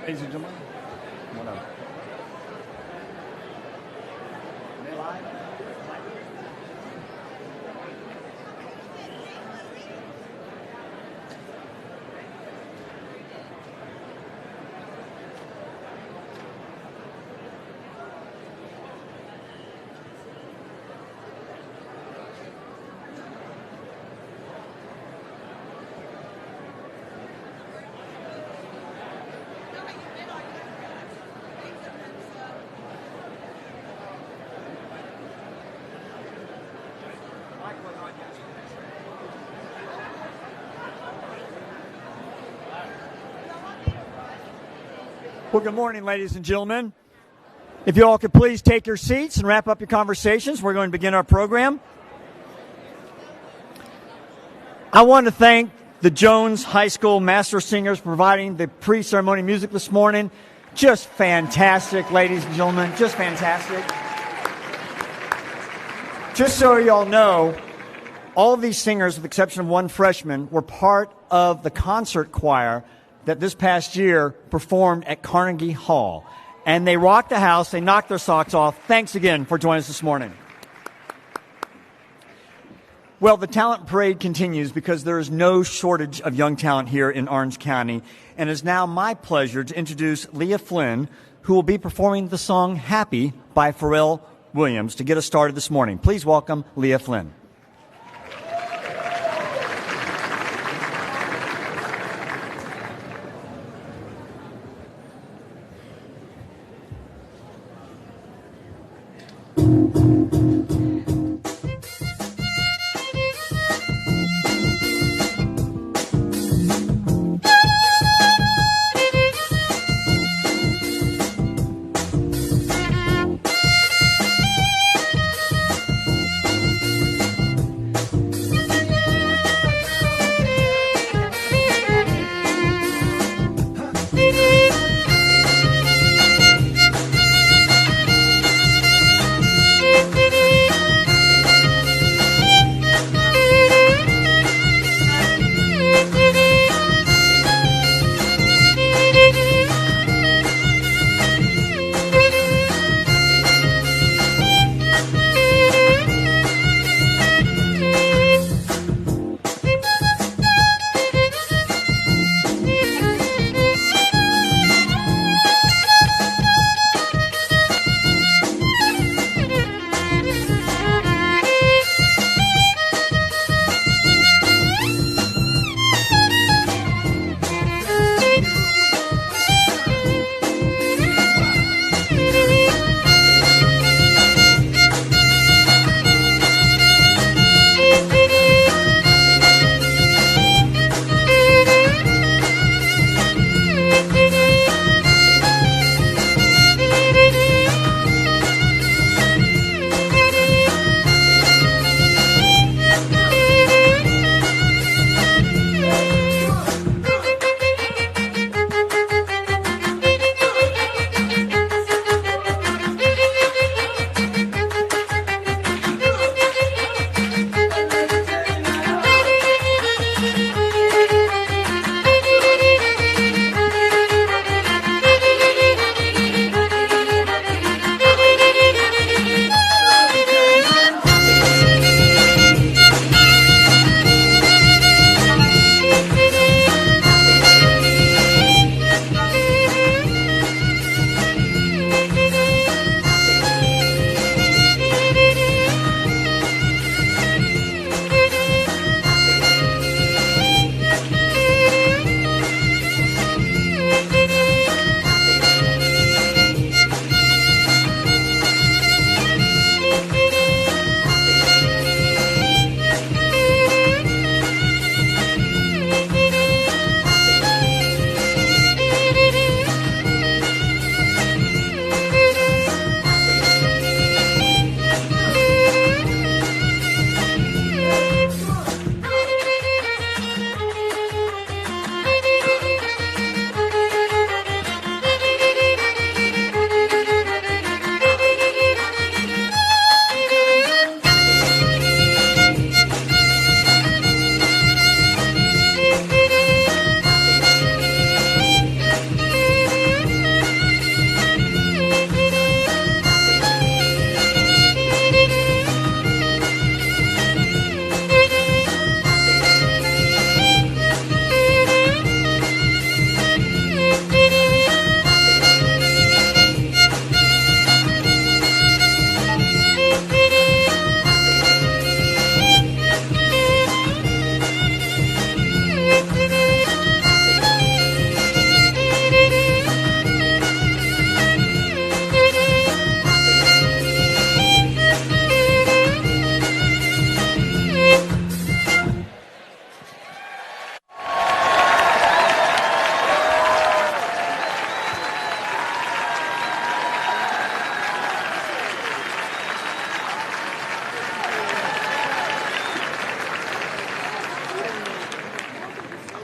Ladies and gentlemen, come on up. Well, good morning, ladies and gentlemen. If you all could please take your seats and wrap up your conversations, we're going to begin our program. I want to thank the Jones High School Master Singers for providing the pre-ceremony music this morning. Just fantastic, ladies and gentlemen, just fantastic. Just so you all know, all of these singers, with the exception of one freshman, were part of the concert choir that this past year performed at Carnegie Hall. And they rocked the house. They knocked their socks off. Thanks again for joining us this morning. Well, the talent parade continues because there is no shortage of young talent here in Orange County. And it is now my pleasure to introduce Leah Flynn, who will be performing the song Happy by Pharrell Williams to get us started this morning. Please welcome Leah Flynn.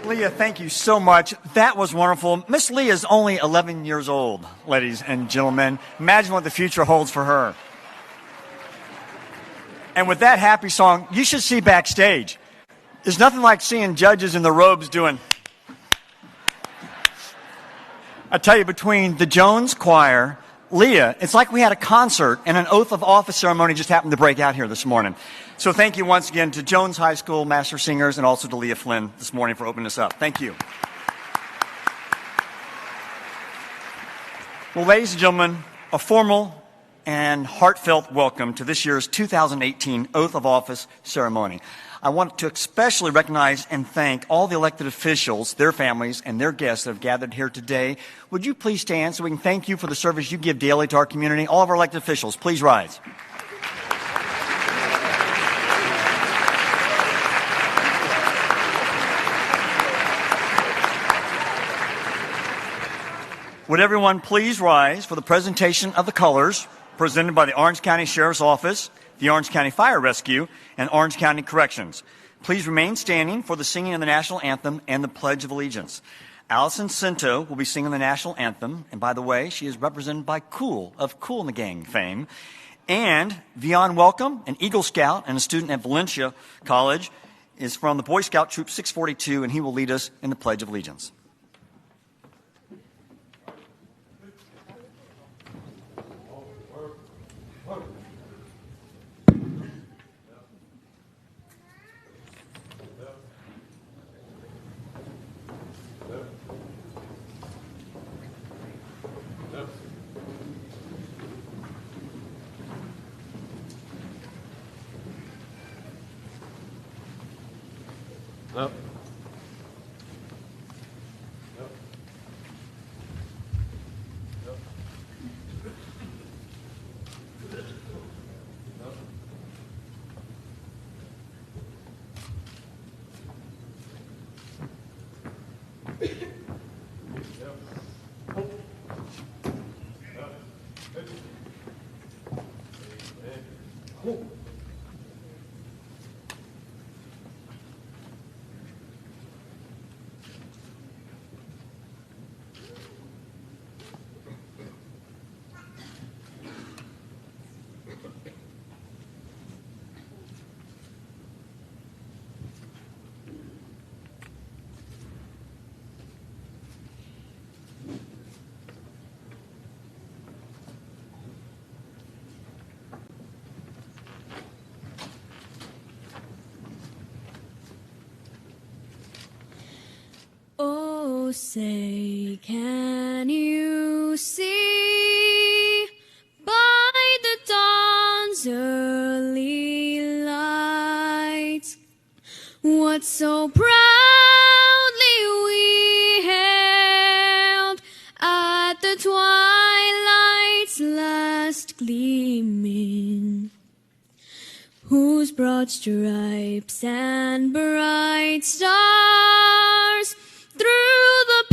Leah, thank you so much. That was wonderful. Miss Leah is only 11 years old, ladies and gentlemen. Imagine what the future holds for her. And with that happy song, you should see backstage. There's nothing like seeing judges in the robes doing. I tell you, between the Jones Choir, Leah, it's like we had a concert and an oath of office ceremony just happened to break out here this morning. So thank you once again to Jones High School Master Singers and also to Leah Flynn this morning for opening us up. Thank you. Well, ladies and gentlemen, a formal and heartfelt welcome to this year's 2018 Oath of Office ceremony. I want to especially recognize and thank all the elected officials, their families, and their guests that have gathered here today. Would you please stand so we can thank you for the service you give daily to our community? All of our elected officials, please rise. Would everyone please rise for the presentation of the colors presented by the Orange County Sheriff's Office, the Orange County Fire Rescue, and Orange County Corrections. Please remain standing for the singing of the National Anthem and the Pledge of Allegiance. Allison Cinto will be singing the National Anthem, and by the way, she is represented by Cool of Cool in the Gang fame. And Vion Welcome, an Eagle Scout and a student at Valencia College, is from the Boy Scout Troop 642, and he will lead us in the Pledge of Allegiance. No. Oh, say, can you see by the dawn's early light what so proudly we hailed at the twilight's last gleaming, whose broad stripes and bright stars through the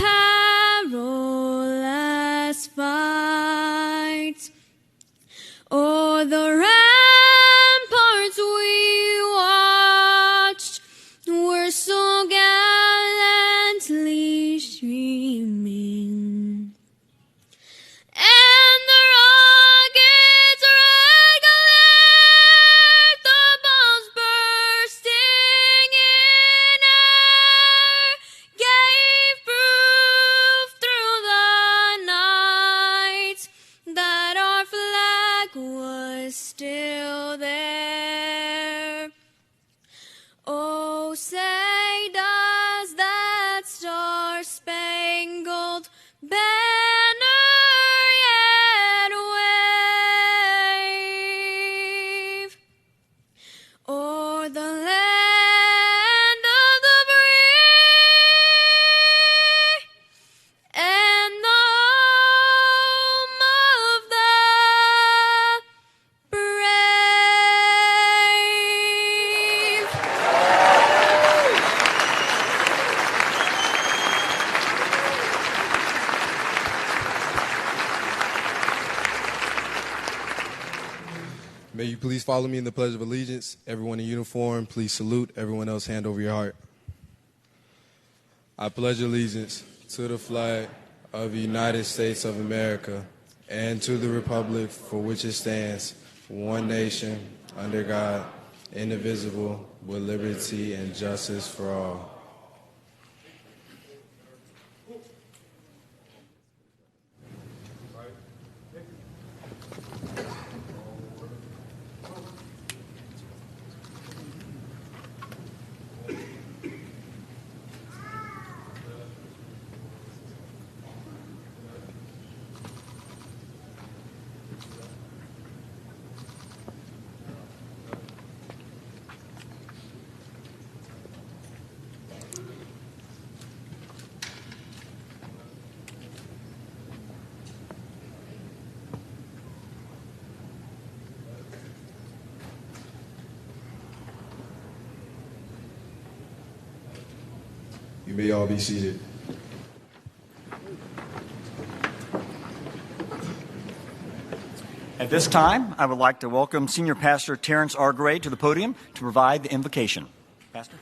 perilous fight o'er the ramparts we watched were so gallantly streaming, and the rockets regulate the bombs bursting in air gave proof through the night that our flag was still there. Oh, say does that star-spangled banner yet wave o'er the land of the free and the home of the brave? May you please follow me in the Pledge of Allegiance. Everyone in uniform, please salute. Everyone else, hand over your heart. I pledge allegiance to the flag of the United States of America and to the republic for which it stands, one nation, under God, indivisible, with liberty and justice for all. You may all be seated. At this time, I would like to welcome Senior Pastor Terrence R. Gray to the podium to provide the invocation. Pastor?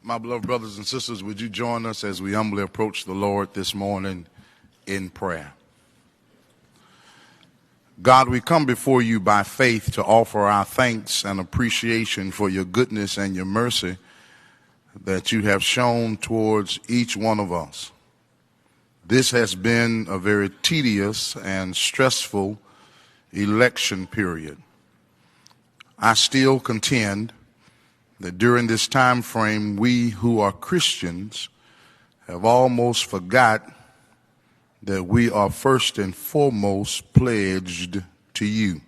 My beloved brothers and sisters, would you join us as we humbly approach the Lord this morning in prayer? God, we come before you by faith to offer our thanks and appreciation for your goodness and your mercy that you have shown towards each one of us. This has been a very tedious and stressful election period. I still contend that during this time frame, we who are Christians have almost forgot that we are first and foremost pledged to you.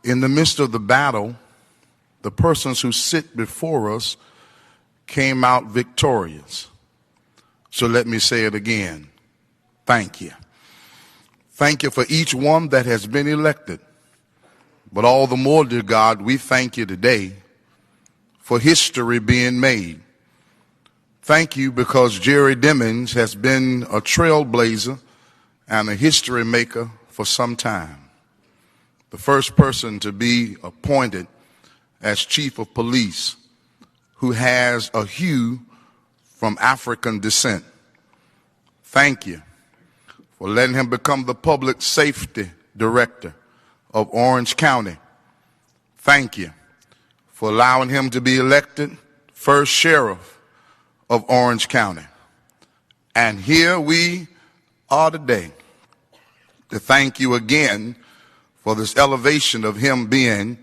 In the midst of the battle, the persons who sit before us came out victorious. So let me say it again. Thank you. Thank you for each one that has been elected. But all the more, dear God, we thank you today for history being made. Thank you because Jerry Demings has been a trailblazer and a history maker for some time. The first person to be appointed as chief of police who has a hue from African descent. Thank you for letting him become the public safety director of Orange County. Thank you for allowing him to be elected first sheriff of Orange County. And here we are today to thank you again for this elevation of him being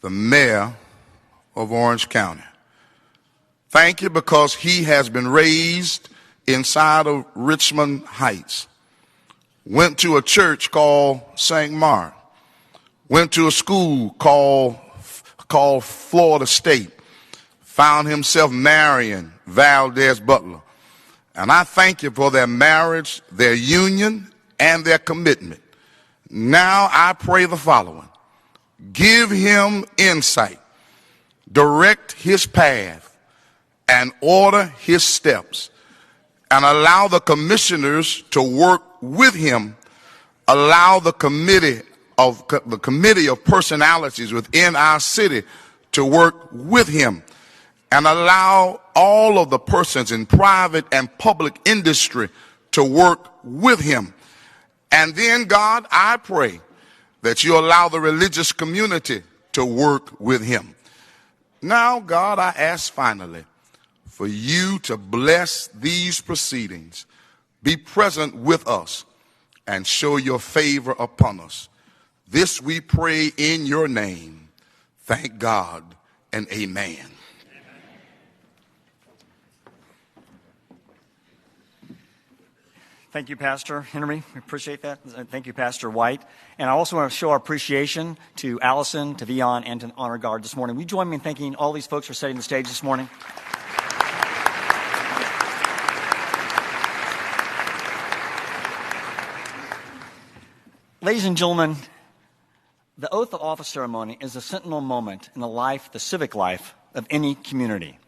the mayor of Orange County. Thank you because he has been raised inside of Richmond Heights, went to a church called St. Mark, went to a school called Florida State, found himself marrying Valdez Butler. And I thank you for their marriage, their union, and their commitment. Now I pray the following. Give him insight, direct his path, and order his steps, and allow the commissioners to work with him. Allow the committee of personalities within our city to work with him, and allow all of the persons in private and public industry to work with him. And then, God, I pray that you allow the religious community to work with him. Now, God, I ask finally for you to bless these proceedings, be present with us, and show your favor upon us. This we pray in your name. Thank God and amen. Thank you, Pastor Henry. We appreciate that. Thank you, Pastor White. And I also want to show our appreciation to Allison, to Vion, and to Honor Guard this morning. Will you join me in thanking all these folks for setting the stage this morning? Ladies and gentlemen, the oath of office ceremony is a sentinel moment in the life, the civic life of any community.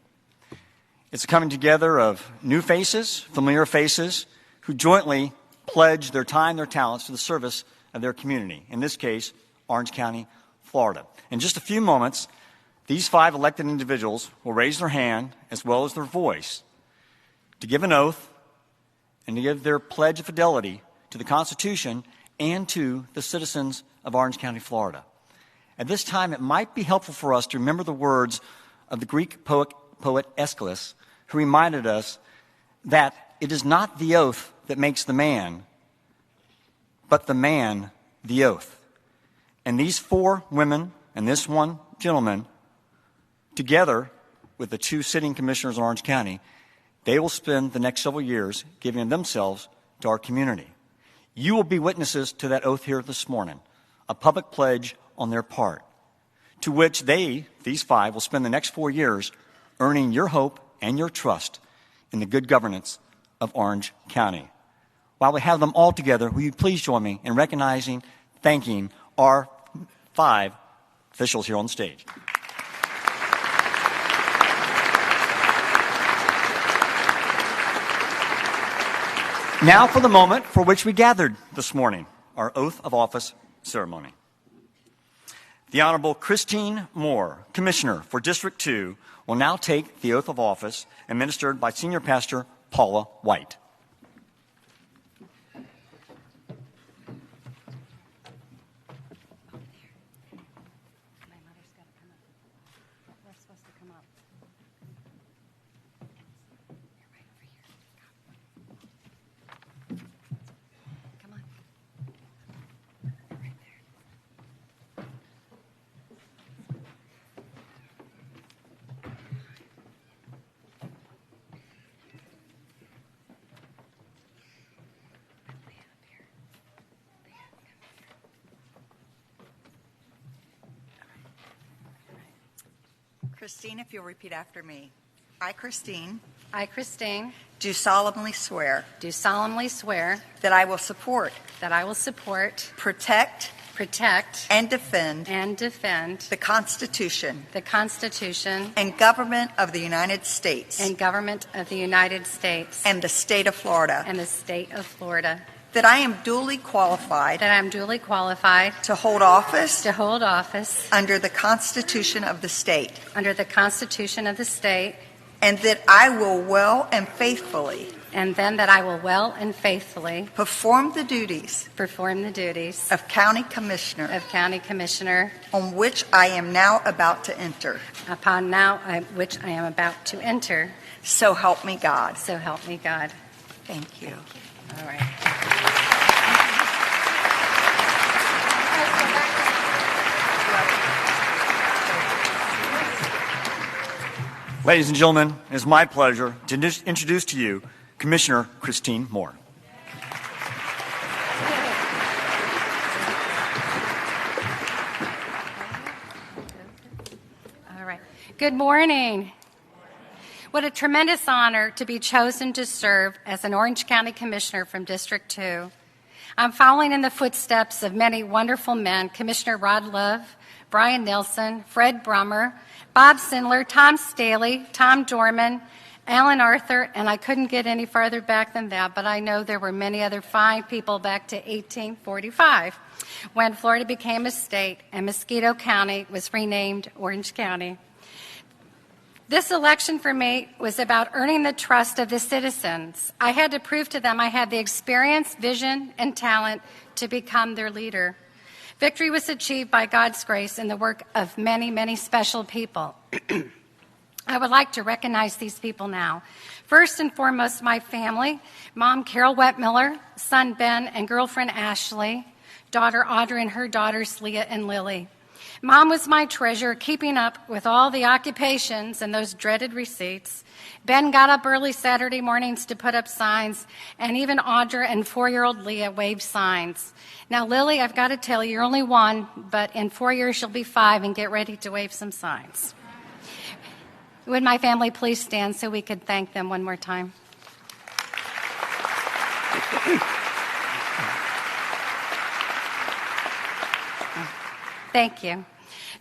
It's a coming together of new faces, familiar faces, who jointly pledge their time, their talents to the service of their community. In this case, Orange County Florida. In just a few moments, these 5 elected individuals will raise their hand as well as their voice to give an oath and to give their pledge of fidelity to the Constitution and to the citizens of Orange County, Florida. At this time, it might be helpful for us to remember the words of the Greek poet Aeschylus, who reminded us that it is not the oath that makes the man, but the man the oath. And these 4 women and this 1 gentleman, together with the 2 sitting commissioners of Orange County, they will spend the next several years giving themselves to our community. You will be witnesses to that oath here this morning, a public pledge on their part, to which these 5, will spend the next 4 years earning your hope and your trust in the good governance of Orange County. While we have them all together, will you please join me in recognizing, thanking our 5 officials here on stage. Now for the moment for which we gathered this morning, our oath of office ceremony. The Honorable Christine Moore, Commissioner for District 2, will now take the oath of office administered by Senior Pastor Paula White. Christine, if you'll repeat after me. I, Christine, do solemnly swear do solemnly swear that I will support, that I will support, protect, and defend the Constitution Constitution and government of the United States and government of the United States and the state of Florida, and the state of Florida, that I am duly qualified that I am duly qualified to hold office to hold office under the Constitution of the state, under the Constitution of the state, and that I will well and faithfully and then that I will well and faithfully perform the duties of County Commissioner County Commissioner on which I am now about to enter. Which I am about to enter. So help me God. So help me God. Thank you. All right. Ladies and gentlemen, it is my pleasure to introduce to you Commissioner Christine Moore. All right. Good morning. What a tremendous honor to be chosen to serve as an Orange County Commissioner from District 2. I'm following in the footsteps of many wonderful men, Commissioner Rod Love, Brian Nelson, Fred Brummer, Bob Sindler, Tom Staley, Tom Dorman, Alan Arthur, and I couldn't get any farther back than that, but I know there were many other fine people back to 1845 when Florida became a state and Mosquito County was renamed Orange County. This election for me was about earning the trust of the citizens. I had to prove to them I had the experience, vision, and talent to become their leader. Victory was achieved by God's grace and the work of many, many special people. I would like to recognize these people now. First and foremost, my family, Mom Carol Wetmiller, son Ben and girlfriend Ashley, daughter Audrey and her daughters Leah and Lily. Mom was my treasure, keeping up with all the occupations and those dreaded receipts. Ben got up early Saturday mornings to put up signs, and even Audra and 4-year-old Leah waved signs. Now, Lily, I've got to tell you, you're only 1, but in 4 years you'll be 5, and get ready to wave some signs. Would my family please stand so we could thank them one more time? Thank you.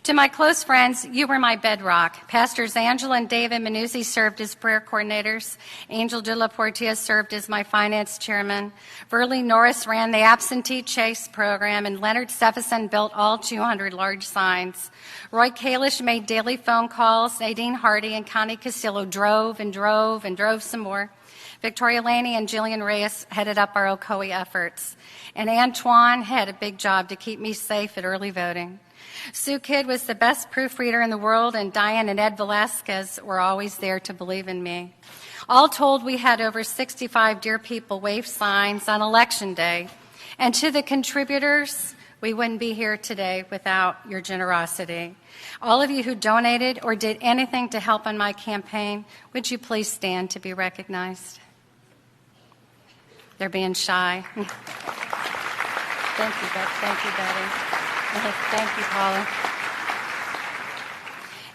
To my close friends, you were my bedrock. Pastors Angela and David Manuzzi served as prayer coordinators. Angel de la Portia served as my finance chairman. Verlie Norris ran the absentee chase program, and Leonard Sefferson built all 200 large signs. Roy Kalish made daily phone calls. Nadine Hardy and Connie Castillo drove and drove and drove some more. Victoria Laney and Jillian Reyes headed up our Ocoee efforts. And Antoine had a big job to keep me safe at early voting. Sue Kidd was the best proofreader in the world, and Diane and Ed Velasquez were always there to believe in me. All told, we had over 65 Dear People wave signs on Election Day. And to the contributors, we wouldn't be here today without your generosity. All of you who donated or did anything to help on my campaign, would you please stand to be recognized? They're being shy. Thank you, Betty. Thank you, Betty. Thank you, Paula.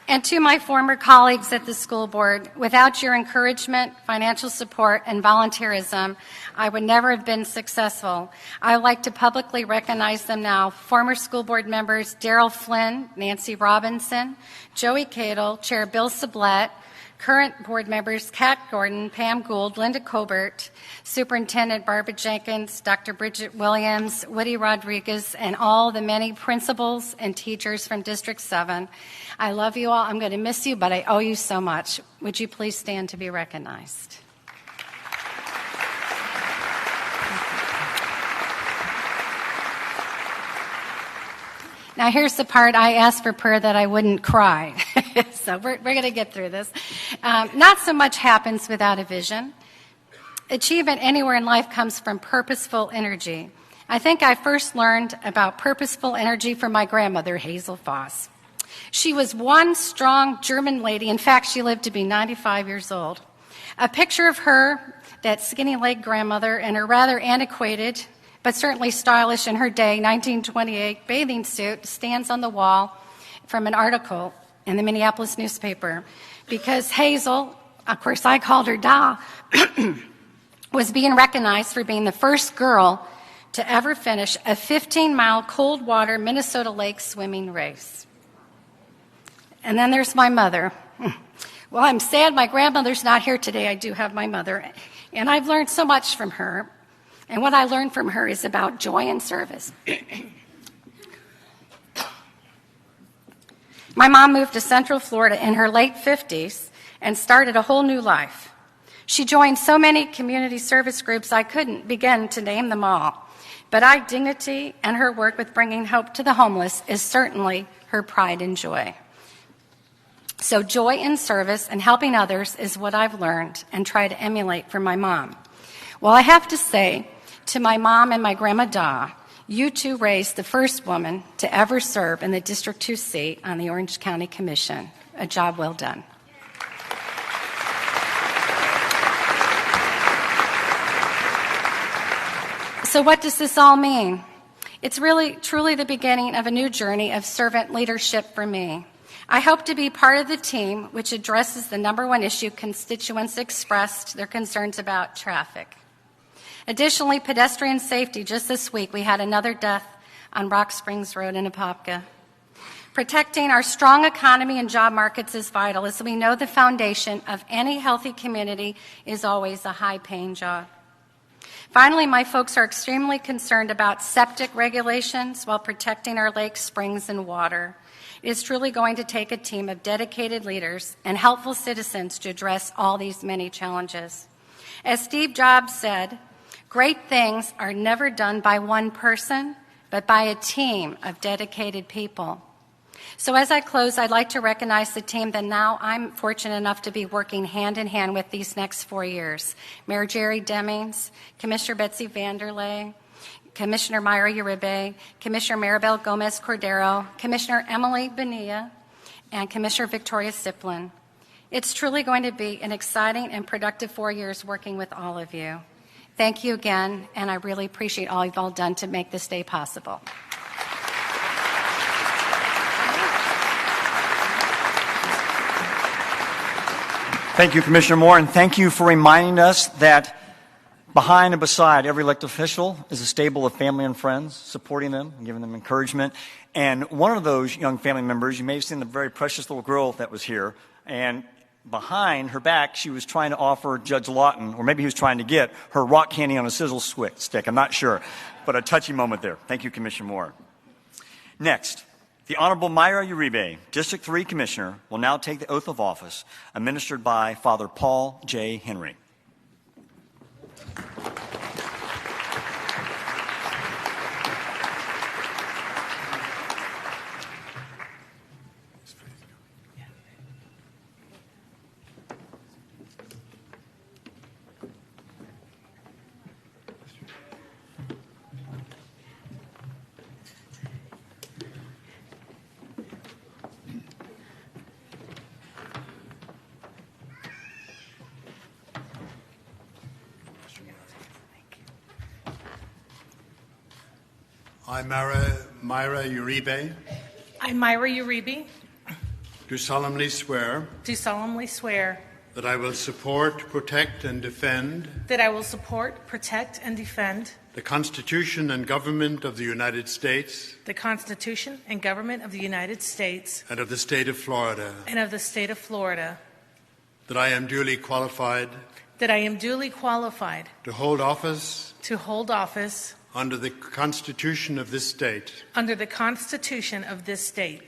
And to my former colleagues at the school board, without your encouragement, financial support, and volunteerism, I would never have been successful. I would like to publicly recognize them now. Former school board members Daryl Flynn, Nancy Robinson, Joey Cadle, Chair Bill Sublette, current board members Kat Gordon, Pam Gould, Linda Colbert, Superintendent Barbara Jenkins, Dr. Bridget Williams, Woody Rodriguez, and all the many principals and teachers from District 7. I love you all. I'm going to miss you, but I owe you so much. Would you please stand to be recognized? Now, here's the part I asked for prayer that I wouldn't cry. So we're going to get through this. Not so much happens without a vision. Achievement anywhere in life comes from purposeful energy. I think I first learned about purposeful energy from my grandmother, Hazel Foss. She was one strong German lady. In fact, she lived to be 95 years old. A picture of her, that skinny-legged grandmother, and her rather antiquated but certainly stylish in her day, 1928 bathing suit, stands on the wall from an article in the Minneapolis newspaper. Because Hazel, of course I called her Da, was being recognized for being the first girl to ever finish a 15-mile cold water Minnesota lake swimming race. And then there's my mother. Well, I'm sad my grandmother's not here today. I do have my mother. And I've learned so much from her. And what I learned from her is about joy and service. My mom moved to Central Florida in her late 50s and started a whole new life. She joined so many community service groups I couldn't begin to name them all. But our dignity and her work with bringing hope to the homeless is certainly her pride and joy. So joy in service and helping others is what I've learned and try to emulate from my mom. Well, I have to say, to my mom and my grandma Da, you two raised the first woman to ever serve in the District 2 seat on the Orange County Commission. A job well done. So what does this all mean? It's really, truly the beginning of a new journey of servant leadership for me. I hope to be part of the team which addresses the number one issue constituents expressed their concerns about: traffic. Additionally, pedestrian safety. Just this week, we had another death on Rock Springs Road in Apopka. Protecting our strong economy and job markets is vital, as we know the foundation of any healthy community is always a high-paying job. Finally, my folks are extremely concerned about septic regulations while protecting our lakes, springs, and water. It is truly going to take a team of dedicated leaders and helpful citizens to address all these many challenges. As Steve Jobs said, great things are never done by one person, but by a team of dedicated people. So as I close, I'd like to recognize the team that now I'm fortunate enough to be working hand in hand with these next 4 years. Mayor Jerry Demings, Commissioner Betsy Vanderlei, Commissioner Mayra Uribe, Commissioner Maribel Gomez Cordero, Commissioner Emily Bonilla, and Commissioner Victoria Siplin. It's truly going to be an exciting and productive 4 years working with all of you. Thank you again, and I really appreciate all you've all done to make this day possible. Thank you, Commissioner Moore, and thank you for reminding us that Behind and beside every elected official is a stable of family and friends, supporting them and giving them encouragement. And one of those young family members, you may have seen the very precious little girl that was here, and behind her back, she was trying to offer Judge Lawton, or maybe he was trying to get her rock candy on a sizzle stick. I'm not sure, but a touchy moment there. Thank you, Commissioner Moore. Next, the Honorable Mayra Uribe, District 3 Commissioner, will now take the oath of office, administered by Father Paul J. Henry. I, Mayra Uribe, I, Mayra Uribe, do solemnly swear do solemnly swear that I will support, protect, and defend that I will support, protect, and defend the Constitution and government of the United States the Constitution and government of the United States and of the state of Florida, and of the state of Florida, that I am duly qualified that I am duly qualified to hold office to hold office under the Constitution of this state, under the Constitution of this state,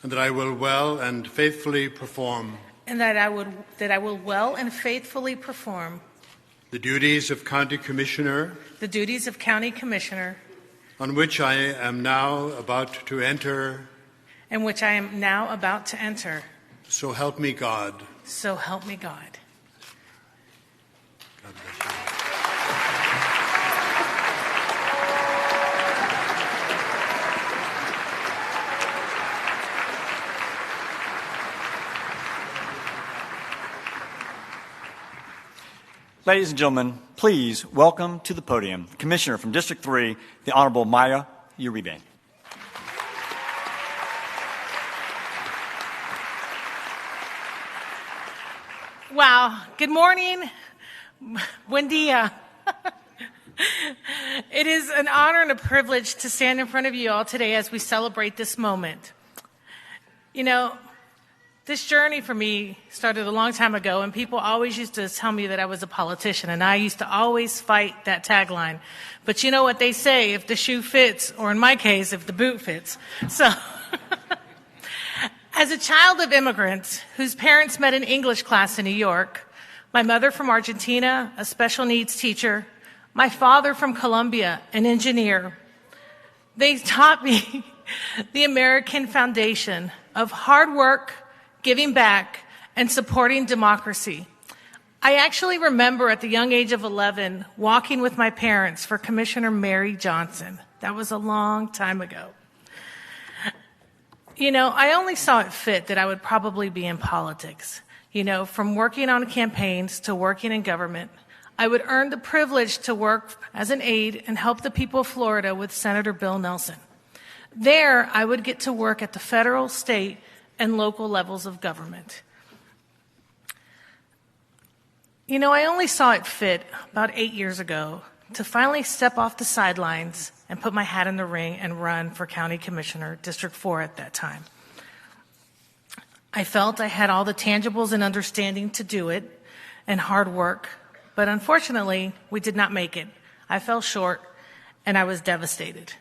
and that I will well and faithfully perform and that I will well and faithfully perform the duties of County Commissioner the duties of County Commissioner, on which I am now about to enter. in which I am now about to enter. So help me God. So help me God. God bless you. Ladies and gentlemen, please welcome to the podium the Commissioner from District 3, the Honorable Mayra Uribe. Wow. Good morning. Buen dia. It is an honor and a privilege to stand in front of you all today as we celebrate this moment. You know, this journey for me started a long time ago, and people always used to tell me that I was a politician, and I used to always fight that tagline. But you know what they say, if the shoe fits, or in my case, if the boot fits. So, as a child of immigrants whose parents met in English class in New York, my mother from Argentina, a special needs teacher, my father from Colombia, an engineer, they taught me the American foundation of hard work, giving back, and supporting democracy. I actually remember at the young age of 11 walking with my parents for Commissioner Mary Johnson. That was a long time ago. You know, I only saw it fit that I would probably be in politics. You know, from working on campaigns to working in government, I would earn the privilege to work as an aide and help the people of Florida with Senator Bill Nelson. There, I would get to work at the federal, state, and local levels of government. You know, I only saw it fit about 8 years ago to finally step off the sidelines and put my hat in the ring and run for County Commissioner, District 4 at that time. I felt I had all the tangibles and understanding to do it and hard work, but unfortunately, we did not make it. I fell short, and I was devastated.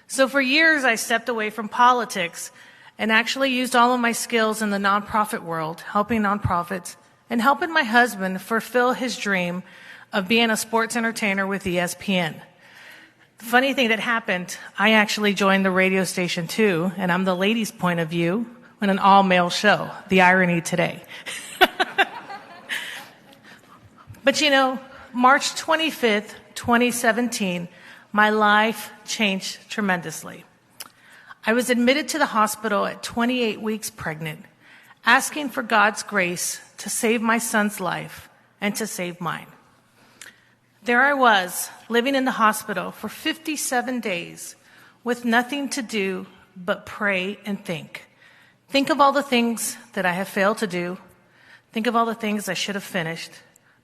So for years, I stepped away from politics and actually used all of my skills in the nonprofit world, helping nonprofits, and helping my husband fulfill his dream of being a sports entertainer with ESPN. The funny thing that happened, I actually joined the radio station too, and I'm the ladies' point of view in an all-male show. The irony today. But you know, March 25th, 2017, my life changed tremendously. I was admitted to the hospital at 28 weeks pregnant, asking for God's grace to save my son's life and to save mine. There I was, living in the hospital for 57 days with nothing to do but pray and think. Think of all the things that I have failed to do. Think of all the things I should have finished.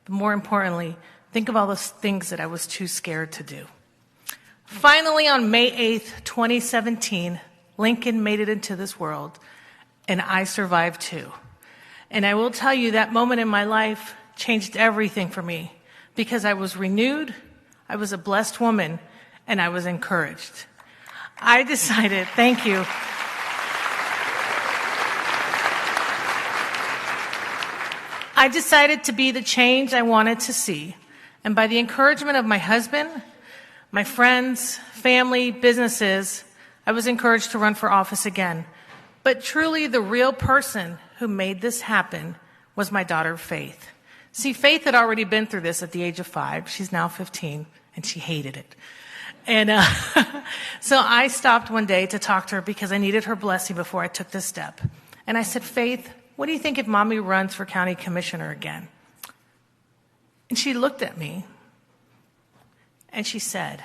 But more importantly, Think of all those things that I was too scared to do. Finally, on May 8th, 2017, Lincoln made it into this world, and I survived too. And I will tell you that moment in my life changed everything for me because I was renewed, I was a blessed woman, and I was encouraged. I decided, thank you. I decided to be the change I wanted to see. And by the encouragement of my husband, my friends, family, businesses, I was encouraged to run for office again. But truly, the real person who made this happen was my daughter, Faith. See, Faith had already been through this at the age of 5. She's now 15, and she hated it. And so I stopped one day to talk to her because I needed her blessing before I took this step. And I said, Faith, what do you think if Mommy runs for county commissioner again? And she looked at me, and she said,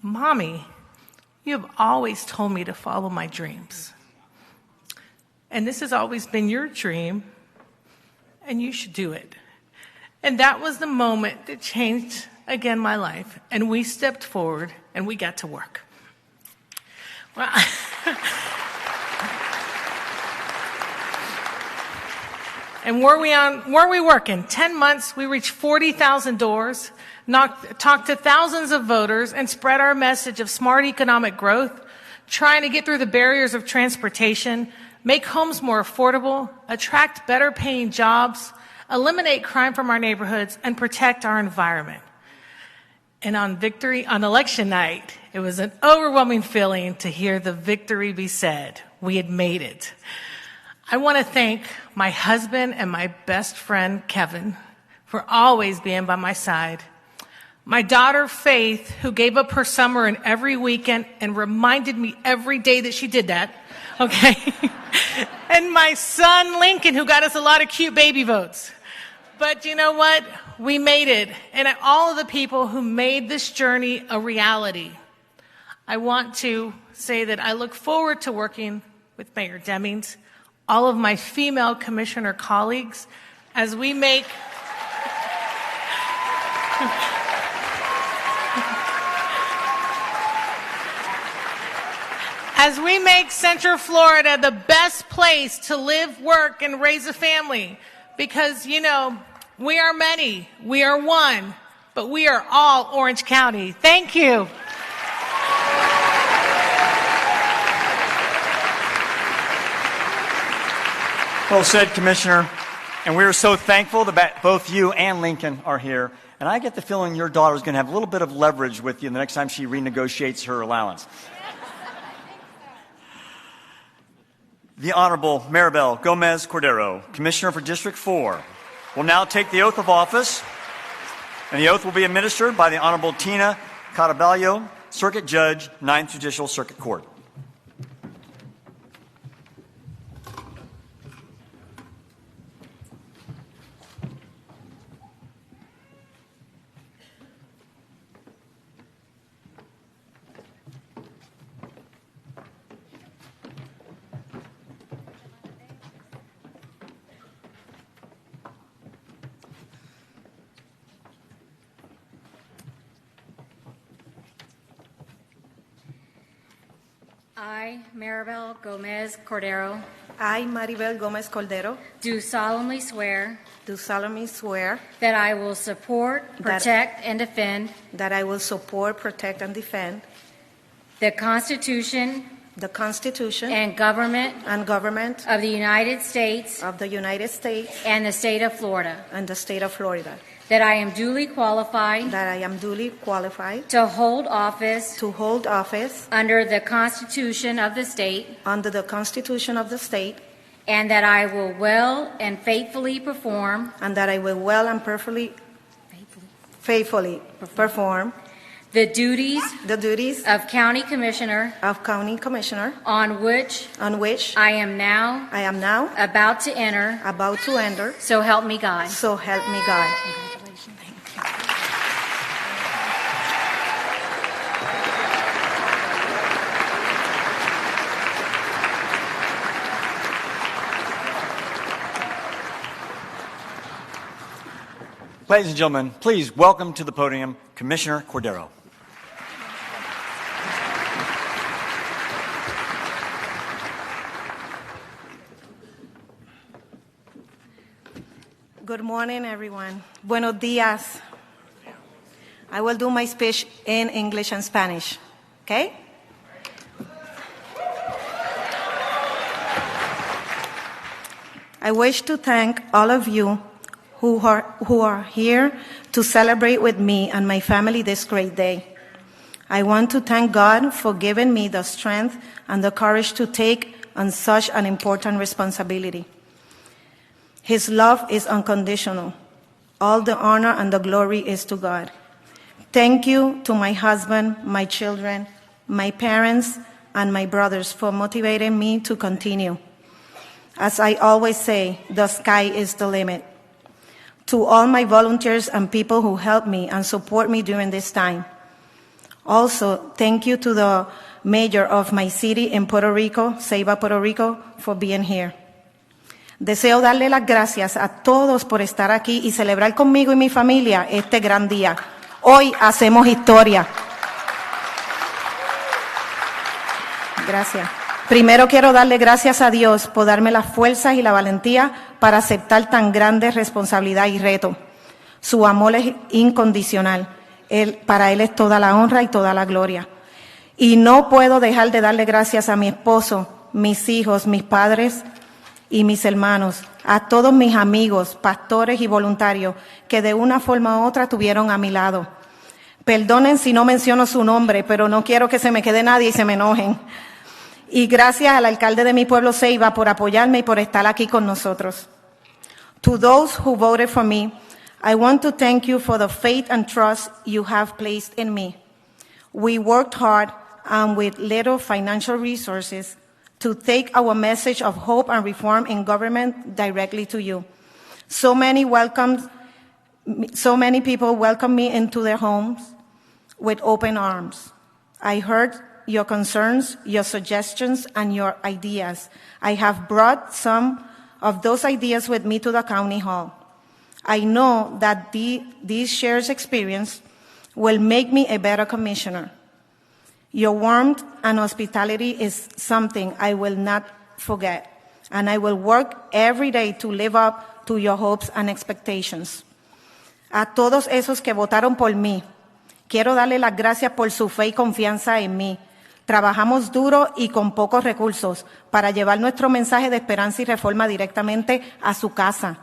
Mommy, you have always told me to follow my dreams. And this has always been your dream, and you should do it. And that was the moment that changed, again, my life. And we stepped forward, and we got to work. Well, and were we working? 10 months, we reached 40,000 doors, talked to thousands of voters, and spread our message of smart economic growth, trying to get through the barriers of transportation, make homes more affordable, attract better paying jobs, eliminate crime from our neighborhoods, and protect our environment. And on election night, it was an overwhelming feeling to hear the victory be said. We had made it. I want to thank my husband and my best friend, Kevin, for always being by my side. My daughter, Faith, who gave up her summer and every weekend and reminded me every day that she did that, okay? And my son, Lincoln, who got us a lot of cute baby votes. But you know what? We made it. And all of the people who made this journey a reality, I want to say that I look forward to working with Mayor Demings, all of my female commissioner colleagues, as we make Central Florida the best place to live, work, and raise a family. Because, you know, we are many, we are one, but we are all Orange County. Thank you. Well said, Commissioner. And we are so thankful that both you and Lincoln are here. And I get the feeling your daughter is going to have a little bit of leverage with you the next time she renegotiates her allowance. The Honorable Maribel Gomez Cordero, Commissioner for District 4, will now take the oath of office. And the oath will be administered by the Honorable Tina Caraballo, Circuit Judge, 9th Judicial Circuit Court. I, Maribel Gomez Cordero, I, Maribel Gomez Cordero, do solemnly swear do solemnly swear that I will support, protect, and defend that I will support, protect, and defend the Constitution the Constitution and government of the United States the United States and the state of Florida, and the state of Florida, that I am duly qualified to hold office under the Constitution of the state, and that I will well and faithfully perform the duties of County Commissioner on which I am now about to enter. So help me God. So help me God. Ladies and gentlemen, please welcome to the podium Commissioner Cordero. Good morning, everyone. Buenos días. I will do my speech in English and Spanish, okay? I wish to thank all of you who are here to celebrate with me and my family this great day. I want to thank God for giving me the strength and the courage to take on such an important responsibility. His love is unconditional. All the honor and the glory is to God. Thank you to my husband, my children, my parents, and my brothers for motivating me to continue. As I always say, the sky is the limit. To all my volunteers and people who help me and support me during this time. Also, thank you to the mayor of my city in Puerto Rico, Ceiba, Puerto Rico, for being here. Deseo darle las gracias a todos por estar aquí y celebrar conmigo y mi familia este gran día. Hoy hacemos historia. Gracias. Primero quiero darle gracias a Dios por darme las fuerzas y la valentía para aceptar tan grande responsabilidad y reto. Su amor es incondicional. Para Él es toda la honra y toda la gloria. Y no puedo dejar de darle gracias a mi esposo, mis hijos, mis padres y mis hermanos, a todos mis amigos, pastores y voluntarios que de una forma u otra estuvieron a mi lado. Perdonen si no menciono su nombre, pero no quiero que se me quede nadie y se me enojen. Y gracias al alcalde de mi pueblo, Ceiba, por apoyarme y por estar aquí con nosotros. To those who voted for me, I want to thank you for the faith and trust you have placed in me. We worked hard and with little financial resources to take our message of hope and reform in government directly to you. So many people welcomed me into their homes with open arms. I heard your concerns, your suggestions, and your ideas. I have brought some of those ideas with me to the county hall. I know that this shared experience will make me a better commissioner. Your warmth and hospitality is something I will not forget, and I will work every day to live up to your hopes and expectations. A todos esos que votaron por mí, quiero darle las gracias por su fe y confianza en mí. Trabajamos duro y con pocos recursos para llevar nuestro mensaje de esperanza y reforma directamente a su casa.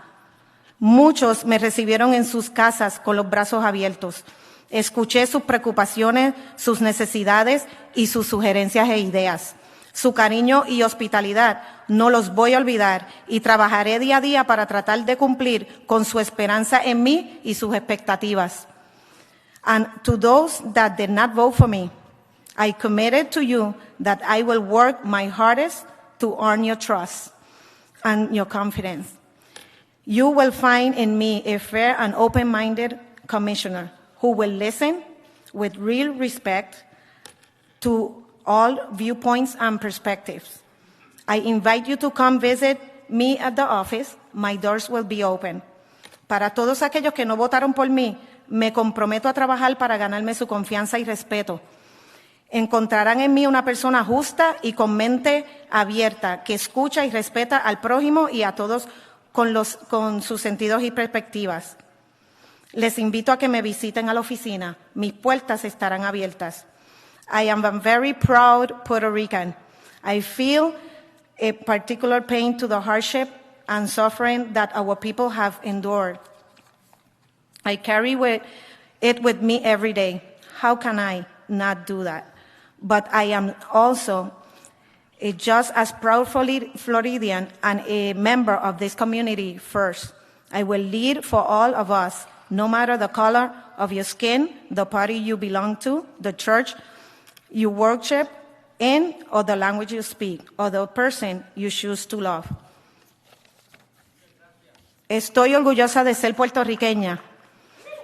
Muchos me recibieron en sus casas con los brazos abiertos. Escuché sus preocupaciones, sus necesidades y sus sugerencias e ideas. Su cariño y hospitalidad no los voy a olvidar y trabajaré día a día para tratar de cumplir con su esperanza en mí y sus expectativas. And to those that did not vote for me, I committed to you that I will work my hardest to earn your trust and your confidence. You will find in me a fair and open-minded commissioner who will listen with real respect to all viewpoints and perspectives. I invite you to come visit me at the office. My doors will be open. Para todos aquellos que no votaron por mí, me comprometo a trabajar para ganarme su confianza y respeto. Encontrarán en mí una persona justa y con mente abierta, que escucha y respeta al prójimo y a todos con sus sentidos y perspectivas. Les invito a que me visiten a la oficina. Mis puertas estarán abiertas. I am a very proud Puerto Rican. I feel a particular pain to the hardship and suffering that our people have endured. I carry it with me every day. How can I not do that? But I am also a just as proud Floridian and a member of this community first. I will lead for all of us, no matter the color of your skin, the party you belong to, the church you worship in, or the language you speak, or the person you choose to love. Estoy orgullosa de ser puertorriqueña,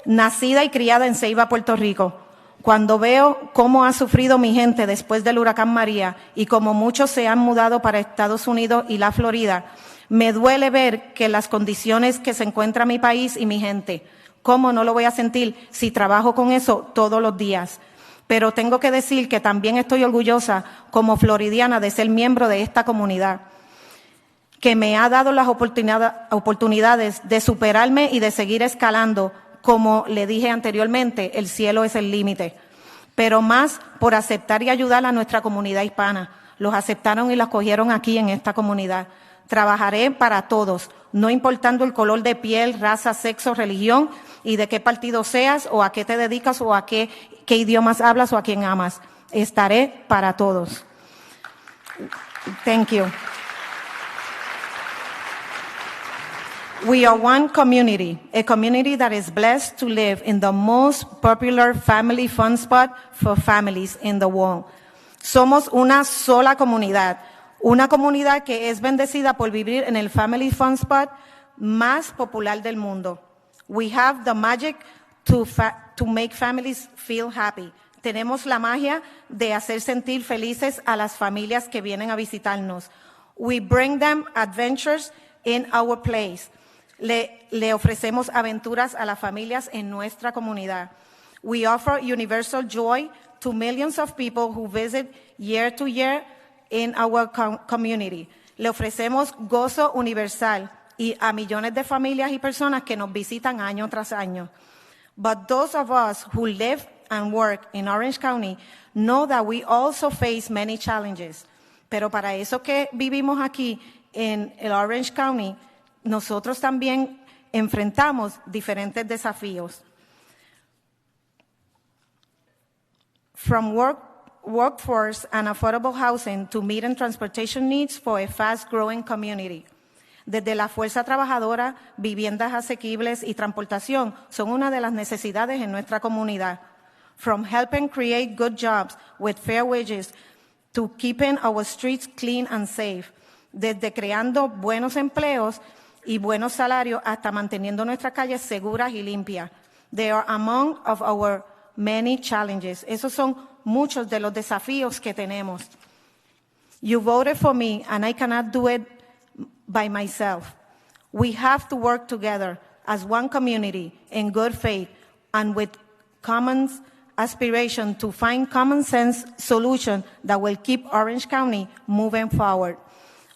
nacida y criada en Ceiba, Puerto Rico. Cuando veo cómo ha sufrido mi gente después del huracán María y cómo muchos se han mudado para Estados Unidos y la Florida, me duele ver que las condiciones que se encuentra mi país y mi gente, ¿Cómo no lo voy a sentir si trabajo con eso todos los días? Pero tengo que decir que también estoy orgullosa como floridiana de ser miembro de esta comunidad, que me ha dado las oportunidades de superarme y de seguir escalando. Como le dije anteriormente, el cielo es el límite. Pero más por aceptar y ayudar a nuestra comunidad hispana. Los aceptaron y los cogieron aquí en esta comunidad. Trabajaré para todos, no importando el color de piel, raza, sexo, religión y de qué partido seas o a qué te dedicas o a qué idiomas hablas o a quién amas. Estaré para todos. Thank you. We are one community, a community that is blessed to live in the most popular family fun spot for families in the world. Somos una sola comunidad, una comunidad que es bendecida por vivir en el family fun spot más popular del mundo. We have the magic to make families feel happy. Tenemos la magia de hacer sentir felices a las familias que vienen a visitarnos. We bring them adventures in our place. Le ofrecemos aventuras a las familias en nuestra comunidad. We offer universal joy to millions of people who visit year to year in our community. Le ofrecemos gozo universal y a millones de familias y personas que nos visitan año tras año. But those of us who live and work in Orange County know that we also face many challenges. Pero para eso que vivimos aquí en el Orange County, nosotros también enfrentamos diferentes desafíos. From workforce and affordable housing to meet and transportation needs for a fast-growing community. Desde la fuerza trabajadora, viviendas asequibles y transportación son una de las necesidades en nuestra comunidad. From helping create good jobs with fair wages to keeping our streets clean and safe. Desde creando buenos empleos y buenos salarios hasta manteniendo nuestras calles seguras y limpias. They are among of our many challenges. Esos son muchos de los desafíos que tenemos. You voted for me and I cannot do it by myself. We have to work together as one community in good faith and with common aspiration to find common sense solutions that will keep Orange County moving forward.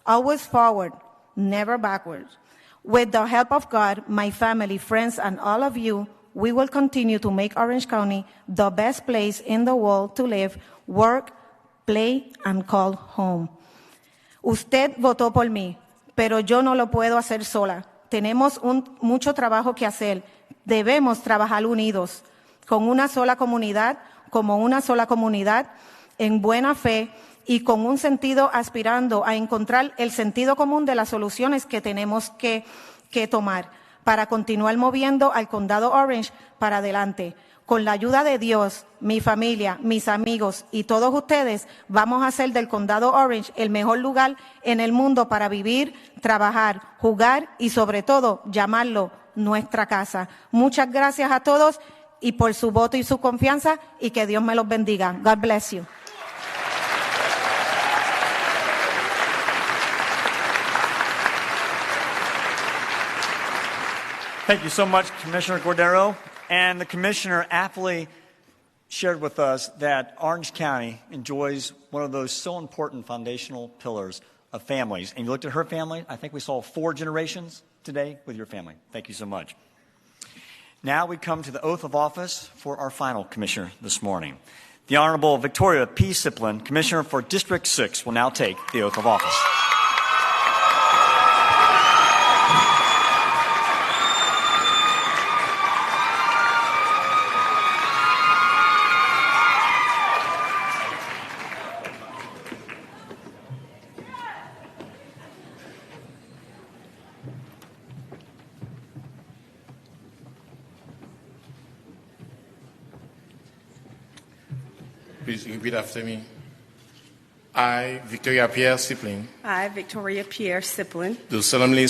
Always forward, never backwards. With the help of God, my family, friends, and all of you, we will continue to make Orange County the best place in the world to live, work, play, and call home. Usted votó por mí, pero yo no lo puedo hacer sola. Tenemos mucho trabajo que hacer. Debemos trabajar unidos, con una sola comunidad, como una sola comunidad, en buena fe y con un sentido aspirando a encontrar el sentido común de las soluciones que tenemos que tomar para continuar moviendo al condado Orange para adelante. Con la ayuda de Dios, mi familia, mis amigos y todos ustedes, vamos a hacer del condado Orange el mejor lugar en el mundo para vivir, trabajar, jugar y sobre todo llamarlo nuestra casa. Muchas gracias a todos y por su voto y su confianza y que Dios me los bendiga. God bless you. Thank you so much, Commissioner Cordero. And the Commissioner aptly shared with us that Orange County enjoys one of those so important foundational pillars of families. And you looked at her family, I think we saw 4 generations today with your family. Thank you so much. Now we come to the oath of office for our final commissioner this morning. The Honorable Victoria P. Siplin, Commissioner for District 6, will now take the oath of office. Please repeat after me. I, Victoria Pierre Siplin, I, Victoria Pierre Siplin, do solemnly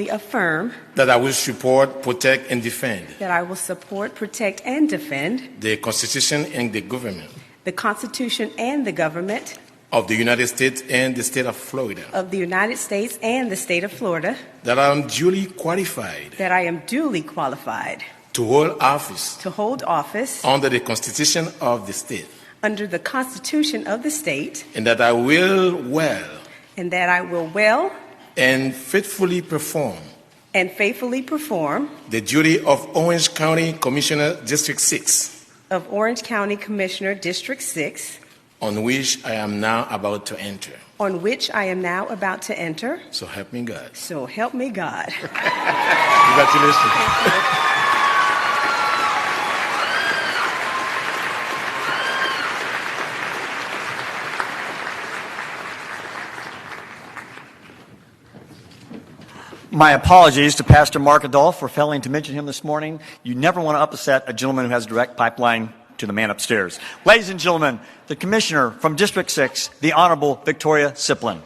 affirm that I will support, protect, and defend I will support, protect, and defend the Constitution and the government the Constitution and the government of the United States and the state of Florida, of the United States and the state of Florida, that I am duly qualified that I am duly qualified to hold office to hold office under the Constitution of the state, under the Constitution of the state, and that I will well and that I will well and faithfully perform the duty of Orange County Commissioner District 6, of Orange County Commissioner District 6, on which I am now about to enter. on which I am now about to enter. So help me God. So help me God. Congratulations. My apologies to Pastor Mark Adolph for failing to mention him this morning. You never want to upset a gentleman who has a direct pipeline to the man upstairs. Ladies and gentlemen, the Commissioner from District 6, the Honorable Victoria Siplin.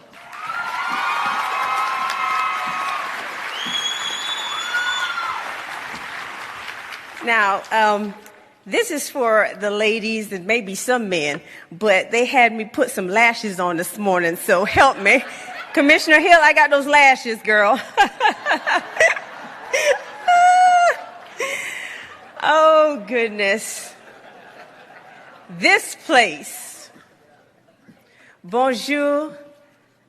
Now, this is for the ladies and maybe some men, but they had me put some lashes on this morning, so help me. Commissioner Hill, I got those lashes, girl. Oh, goodness. This place. Bonjour,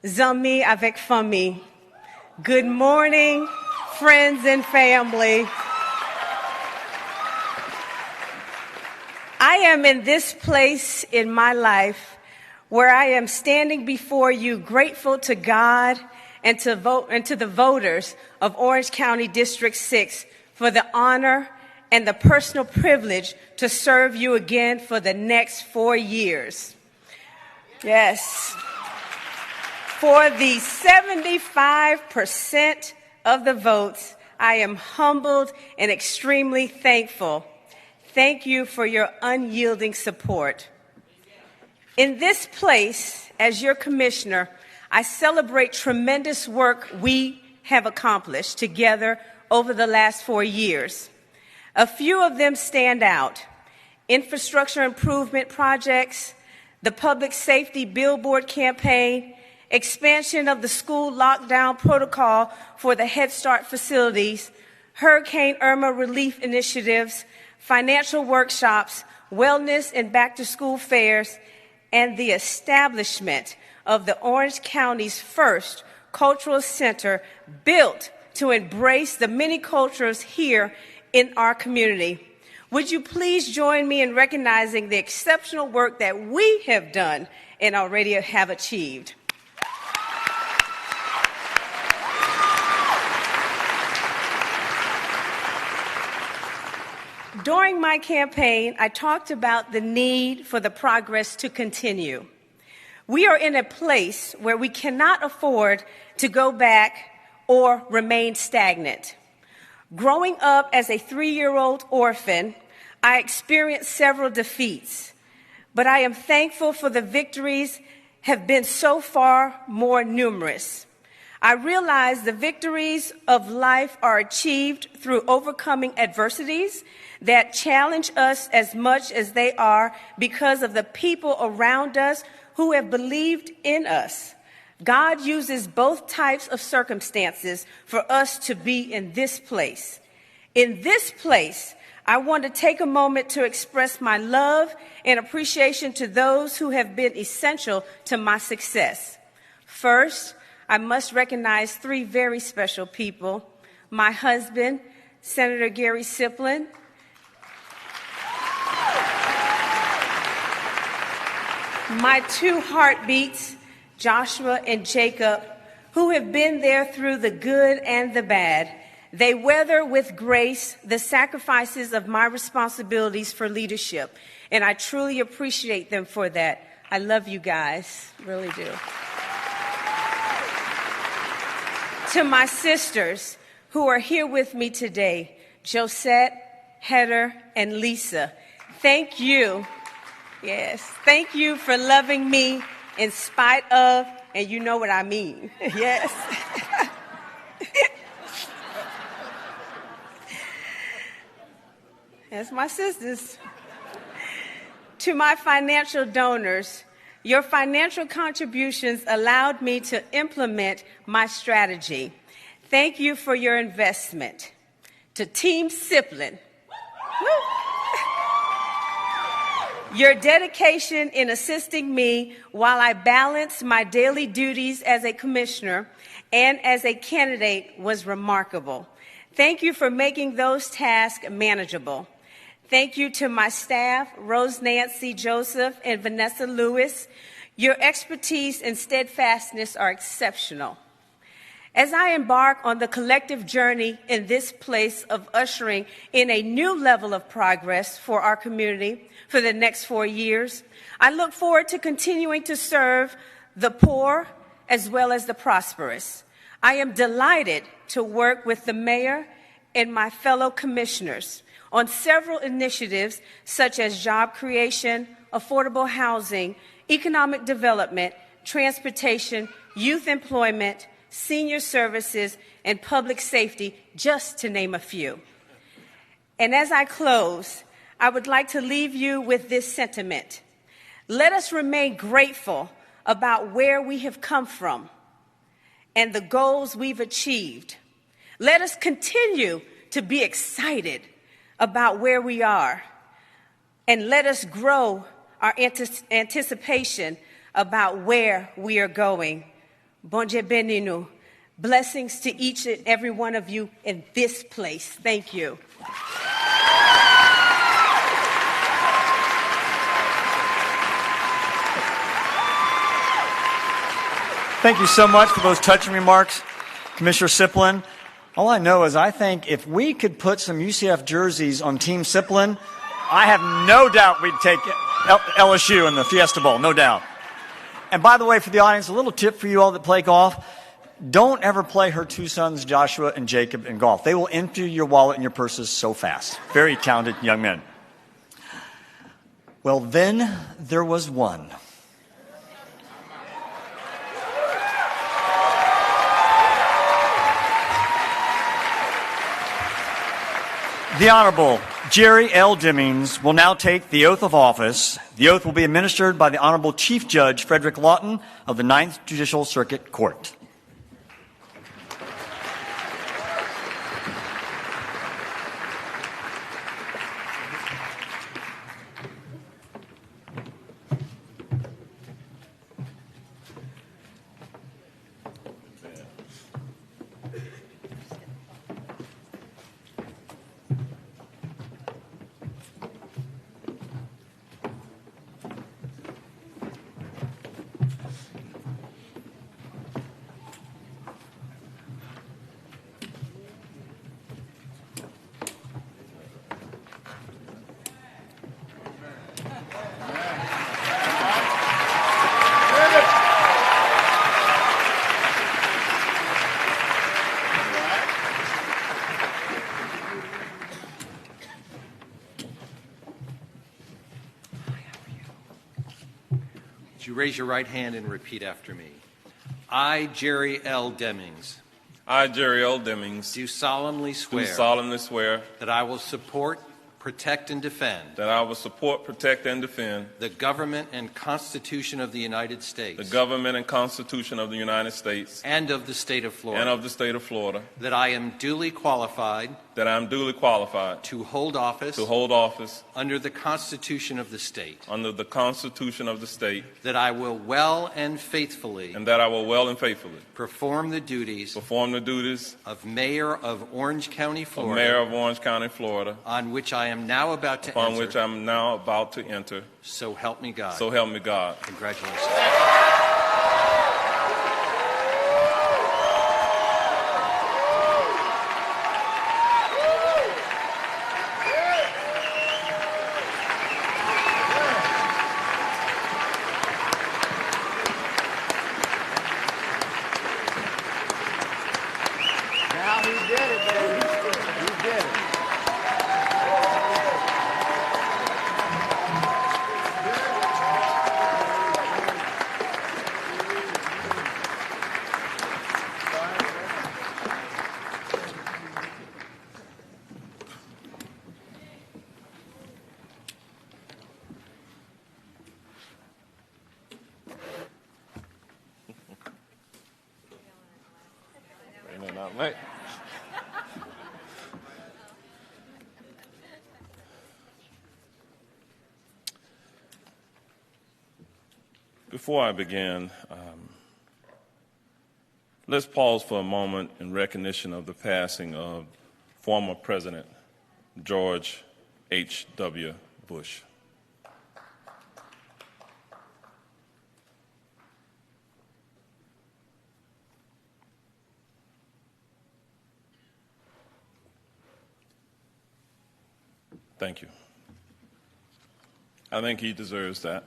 amis avec famille. Good morning, friends and family. I am in this place in my life where I am standing before you grateful to God and to the voters of Orange County District 6 for the honor and the personal privilege to serve you again for the next 4 years. Yes. For the 75% of the votes, I am humbled and extremely thankful. Thank you for your unyielding support. In this place, as your commissioner, I celebrate tremendous work we have accomplished together over the last 4 years. A few of them stand out: infrastructure improvement projects, the public safety billboard campaign, expansion of the school lockdown protocol for the Head Start facilities, Hurricane Irma relief initiatives, financial workshops, wellness and back-to-school fairs, and the establishment of the Orange County's first cultural center built to embrace the many cultures here in our community. Would you please join me in recognizing the exceptional work that we have done and already have achieved? During my campaign, I talked about the need for the progress to continue. We are in a place where we cannot afford to go back or remain stagnant. Growing up as a 3-year-old orphan, I experienced several defeats, but I am thankful for the victories have been so far more numerous. I realize the victories of life are achieved through overcoming adversities that challenge us as much as they are because of the people around us who have believed in us. God uses both types of circumstances for us to be in this place. In this place, I want to take a moment to express my love and appreciation to those who have been essential to my success. First, I must recognize 3 very special people: my husband, Senator Gary Siplin, my 2 heartbeats, Joshua and Jacob, who have been there through the good and the bad. They weather with grace the sacrifices of my responsibilities for leadership, and I truly appreciate them for that. I love you guys, really do. To my sisters who are here with me today, Josette, Heather, and Lisa, thank you. Yes, thank you for loving me in spite of, and you know what I mean. Yes. That's my sisters. To my financial donors, Your financial contributions allowed me to implement my strategy. Thank you for your investment. To Team Siplin, your dedication in assisting me while I balance my daily duties as a commissioner and as a candidate was remarkable. Thank you for making those tasks manageable. Thank you to my staff, Rose Nancy Joseph and Vanessa Lewis. Your expertise and steadfastness are exceptional. As I embark on the collective journey in this place of ushering in a new level of progress for our community for the next 4 years, I look forward to continuing to serve the poor as well as the prosperous. I am delighted to work with the mayor and my fellow commissioners on several initiatives such as job creation, affordable housing, economic development, transportation, youth employment, senior services, and public safety, just to name a few. And as I close, I would like to leave you with this sentiment. Let us remain grateful about where we have come from and the goals we've achieved. Let us continue to be excited about where we are, and let us grow our anticipation about where we are going. Bonje beninu. Blessings to each and every one of you in this place. Thank you. Thank you so much for those touching remarks, Commissioner Siplin. All I know is I think if we could put some UCF jerseys on Team Siplin, I have no doubt we'd take LSU in the Fiesta Bowl, no doubt. And by the way, for the audience, a little tip for you all that play golf. Don't ever play her two sons, Joshua and Jacob, in golf. They will empty your wallet and your purses so fast. Very talented young men. Well, then there was one. The Honorable Jerry L. Demings will now take the oath of office. The oath will be administered by the Honorable Chief Judge Frederick Lawton of the 9th Judicial Circuit Court. You raise your right hand and repeat after me. I, Jerry L. Demings. I, Jerry L. Demings. Do solemnly swear. Do solemnly swear. That I will support, protect, and defend. That I will support, protect, and defend. The government and Constitution of the United States. The government and Constitution of the United States. And of the state of Florida. And of the state of Florida. That I am duly qualified. That I am duly qualified. To hold office. To hold office. Under the Constitution of the state. Under the Constitution of the state. That I will well and faithfully. And that I will well and faithfully. Perform the duties. Perform the duties. Of Mayor of Orange County, Florida. Of Mayor of Orange County, Florida. On which I am now about to enter. Upon which I am now about to enter. So help me God. So help me God. Congratulations. Right. Before I begin, let's pause for a moment in recognition of the passing of former President George H.W. Bush. Thank you. I think he deserves that.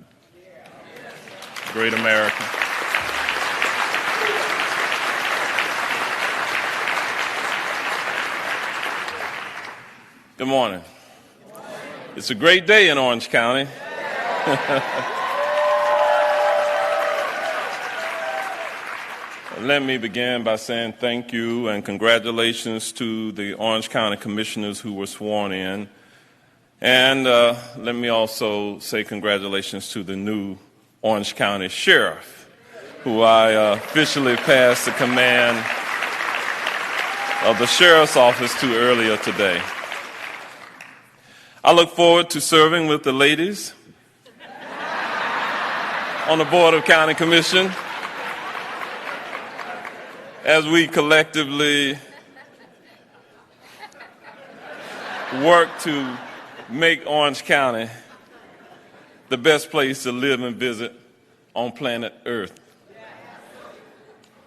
Great American. Good morning. It's a great day in Orange County. Let me begin by saying thank you and congratulations to the Orange County Commissioners who were sworn in. And let me also say congratulations to the new Orange County Sheriff, who I officially passed the command of the Sheriff's Office to earlier today. I look forward to serving with the ladies on the Board of County Commission as we collectively work to make Orange County the best place to live and visit on planet Earth.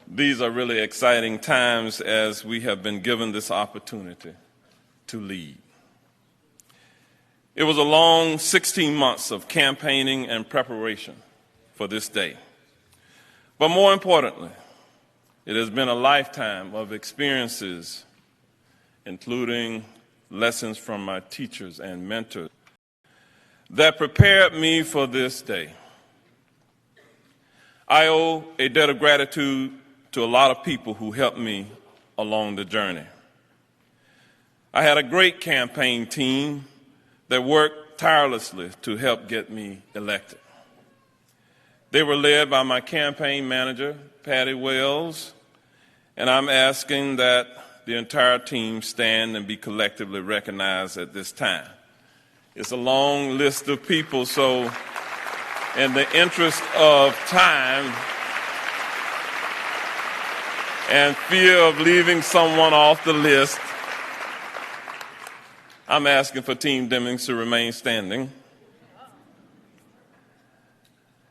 These are really exciting times as we have been given this opportunity to lead. It was a long 16 months of campaigning and preparation for this day. But more importantly, it has been a lifetime of experiences, including lessons from my teachers and mentors, that prepared me for this day. I owe a debt of gratitude to a lot of people who helped me along the journey. I had a great campaign team that worked tirelessly to help get me elected. They were led by my campaign manager, Patty Wells, and I'm asking that the entire team stand and be collectively recognized at this time. It's a long list of people, so in the interest of time and fear of leaving someone off the list, I'm asking for Team Demings to remain standing.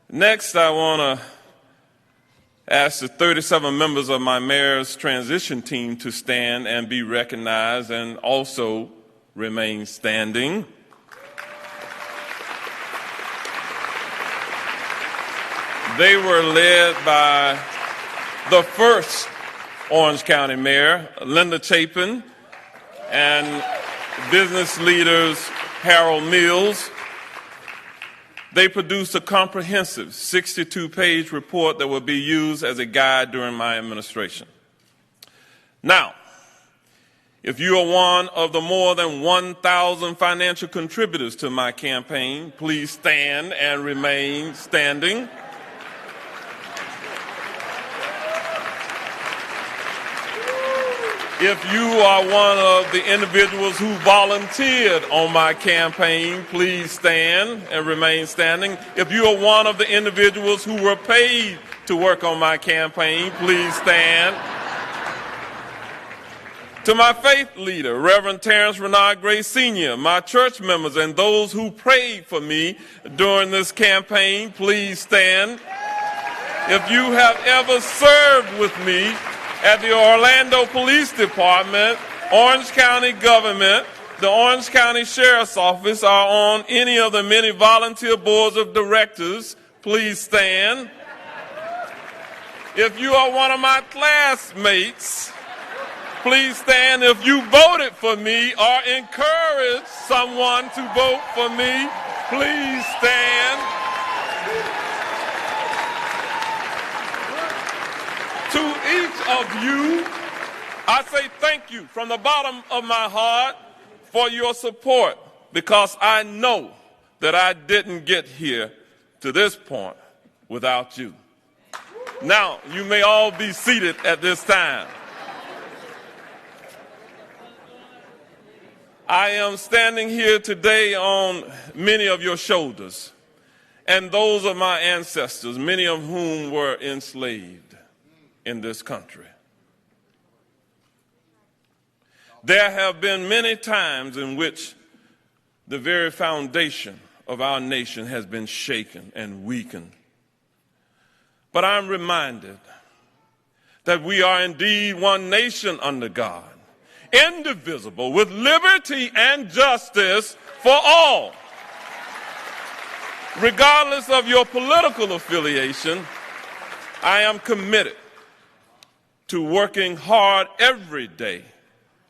Next, I want to ask the 37 members of my mayor's transition team to stand and be recognized and also remain standing. They were led by the first Orange County Mayor, Linda Chapin, and business leaders Harold Mills. They produced a comprehensive 62-page report that will be used as a guide during my administration. Now, if you are one of the more than 1,000 financial contributors to my campaign, please stand and remain standing. If you are one of the individuals who volunteered on my campaign, please stand and remain standing. If you are one of the individuals who were paid to work on my campaign, please stand. To my faith leader, Reverend Terrence Renard Gray Sr., my church members, and those who prayed for me during this campaign, please stand. If you have ever served with me at the Orlando Police Department, Orange County government, the Orange County Sheriff's Office, or on any of the many volunteer boards of directors, please stand. If you are one of my classmates, please stand. If you voted for me or encouraged someone to vote for me, please stand. To each of you, I say thank you from the bottom of my heart for your support, because I know that I didn't get here to this point without you. Now, you may all be seated at this time. I am standing here today on many of your shoulders and those of my ancestors, many of whom were enslaved in this country. There have been many times in which the very foundation of our nation has been shaken and weakened. But I'm reminded that we are indeed one nation under God, indivisible, with liberty and justice for all. Regardless of your political affiliation, I am committed to working hard every day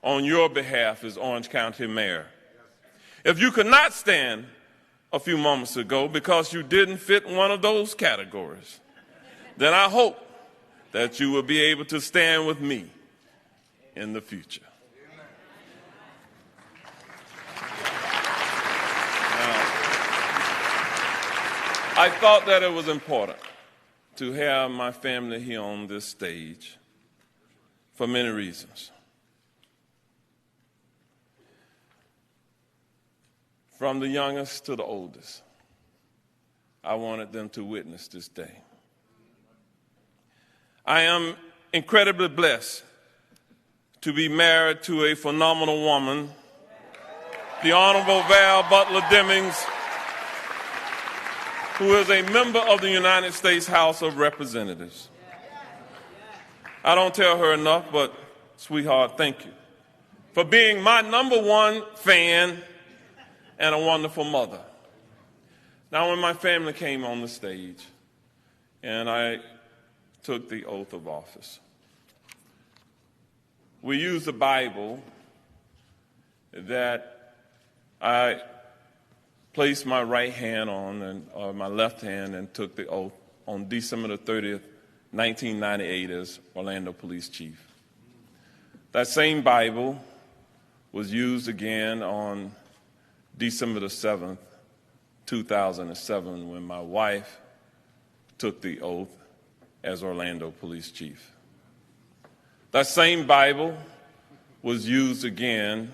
on your behalf as Orange County Mayor. If you could not stand a few moments ago because you didn't fit one of those categories, then I hope that you will be able to stand with me in the future. Now, I thought that it was important to have my family here on this stage for many reasons. From the youngest to the oldest, I wanted them to witness this day. I am incredibly blessed to be married to a phenomenal woman, the Honorable Val Butler Demings, who is a member of the United States House of Representatives. I don't tell her enough, but sweetheart, thank you for being my #1 fan and a wonderful mother. Now, when my family came on the stage and I took the oath of office, we used the Bible that I placed my right hand on, or my left hand, and took the oath on December the 30th, 1998 as Orlando Police Chief. That same Bible was used again on December the 7th, 2007, when my wife took the oath as Orlando Police Chief. That same Bible was used again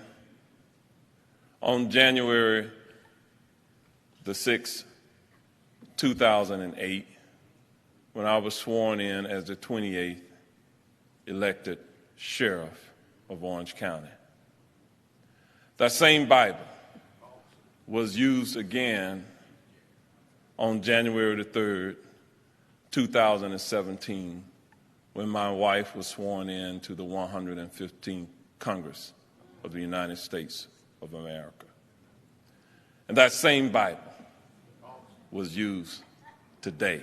on January the 6th, 2008, when I was sworn in as the 28th elected sheriff of Orange County. That same Bible was used again on January the 3rd, 2017, when my wife was sworn in to the 115th Congress of the United States of America. And that same Bible was used today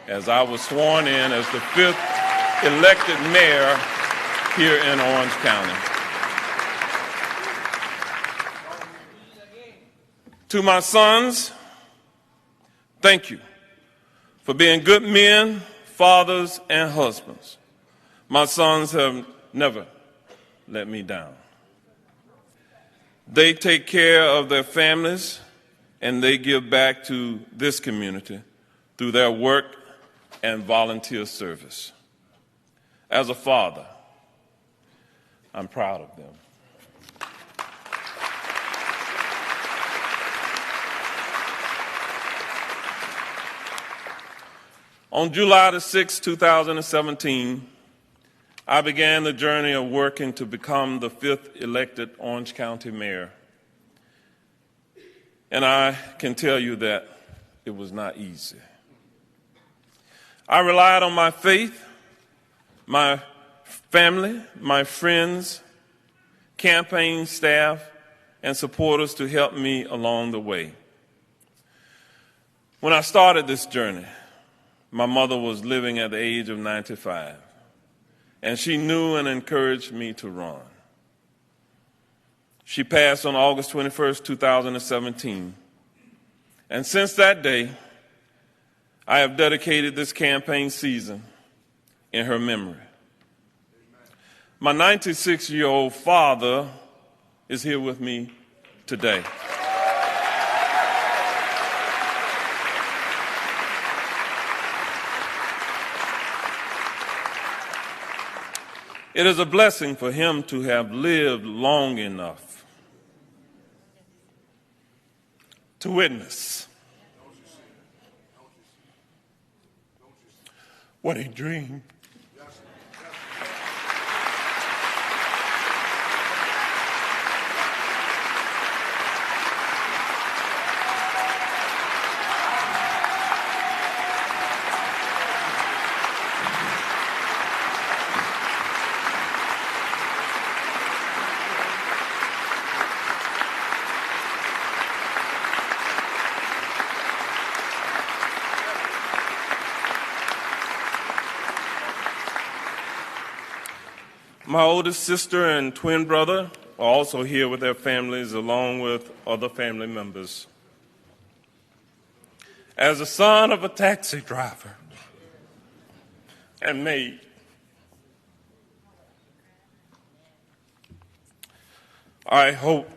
as I was sworn in as the 5th elected mayor here in Orange County. To my sons, thank you for being good men, fathers, and husbands. My sons have never let me down. They take care of their families, and they give back to this community through their work and volunteer service. As a father, I'm proud of them. On July the 6th, 2017, I began the journey of working to become the 5th elected Orange County mayor. And I can tell you that it was not easy. I relied on my faith, my family, my friends, campaign staff, and supporters to help me along the way. When I started this journey, my mother was living at the age of 95, and she knew and encouraged me to run. She passed on August 21st, 2017, and since that day, I have dedicated this campaign season in her memory. My 96-year-old father is here with me today. It is a blessing for him to have lived long enough to witness what he dreamed. My oldest sister and twin brother are also here with their families, along with other family members. As the son of a taxi driver and maid, I hope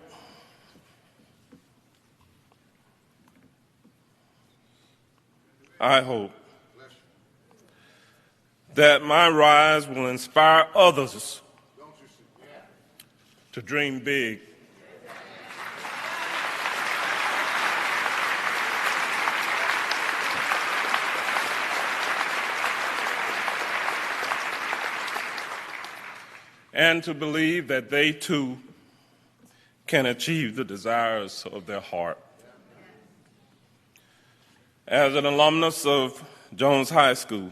that my rise will inspire others to dream big. And to believe that they too can achieve the desires of their heart. As an alumnus of Jones High School,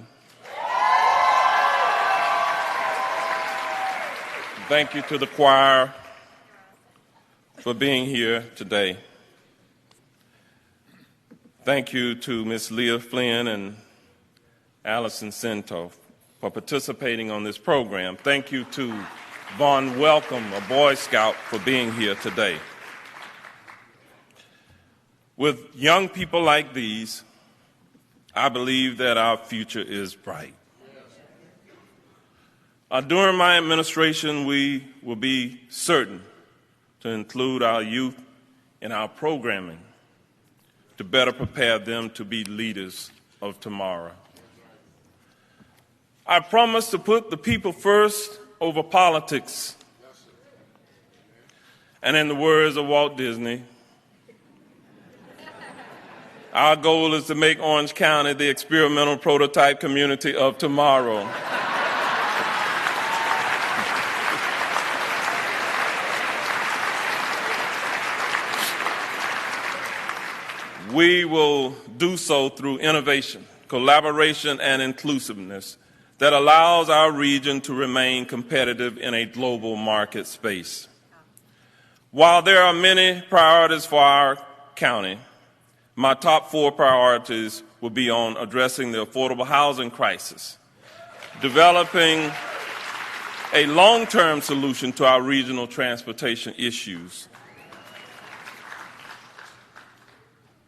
thank you to the choir for being here today. Thank you to Ms. Leah Flynn and Allison Cento for participating on this program. Thank you to Vaughn Welcome, a Boy Scout, for being here today. With young people like these, I believe that our future is bright. During my administration, we will be certain to include our youth in our programming to better prepare them to be leaders of tomorrow. I promise to put the people first over politics. And in the words of Walt Disney, our goal is to make Orange County the experimental prototype community of tomorrow. We will do so through innovation, collaboration, and inclusiveness that allows our region to remain competitive in a global market space. While there are many priorities for our county, my top 4 priorities will be on addressing the affordable housing crisis, developing a long-term solution to our regional transportation issues,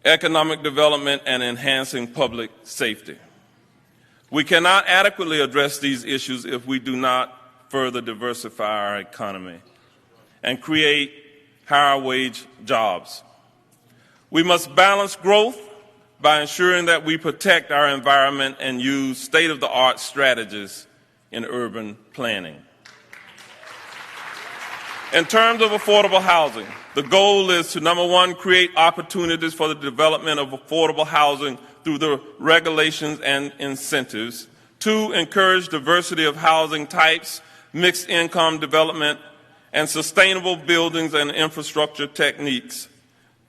economic development, and enhancing public safety. We cannot adequately address these issues if we do not further diversify our economy and create higher wage jobs. We must balance growth by ensuring that we protect our environment and use state-of-the-art strategies in urban planning. In terms of affordable housing, the goal is to, number 1, create opportunities for the development of affordable housing through the regulations and incentives. 2, encourage diversity of housing types, mixed income development, and sustainable buildings and infrastructure techniques.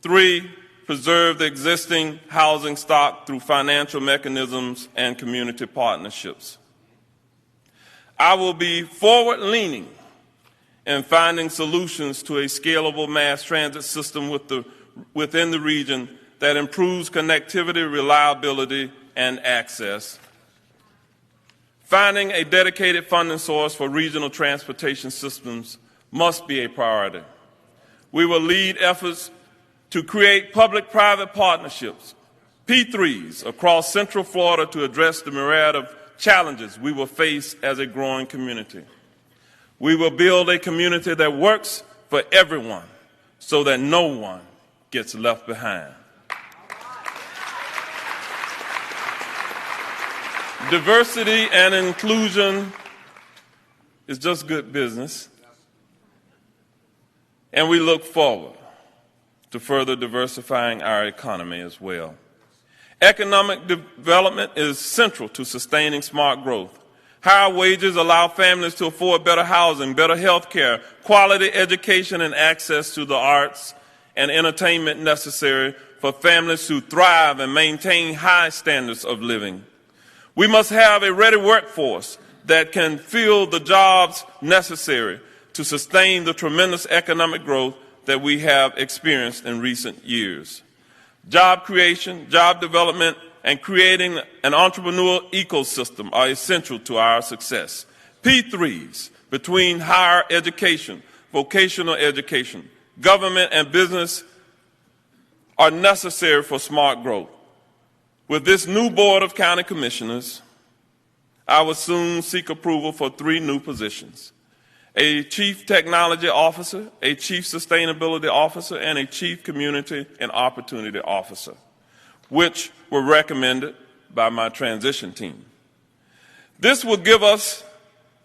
3, preserve the existing housing stock through financial mechanisms and community partnerships. I will be forward-leaning in finding solutions to a scalable mass transit system within the region that improves connectivity, reliability, and access. Finding a dedicated funding source for regional transportation systems must be a priority. We will lead efforts to create public-private partnerships, P3s, across Central Florida to address the myriad of challenges we will face as a growing community. We will build a community that works for everyone so that no one gets left behind. Diversity and inclusion is just good business, and we look forward to further diversifying our economy as well. Economic development is central to sustaining smart growth. Higher wages allow families to afford better housing, better health care, quality education, and access to the arts and entertainment necessary for families to thrive and maintain high standards of living. We must have a ready workforce that can fill the jobs necessary to sustain the tremendous economic growth that we have experienced in recent years. Job creation, job development, and creating an entrepreneurial ecosystem are essential to our success. P3s between higher education, vocational education, government, and business are necessary for smart growth. With this new Board of County Commissioners, I will soon seek approval for 3 new positions: a Chief Technology Officer, a Chief Sustainability Officer, and a Chief Community and Opportunity Officer, which were recommended by my transition team. This will give us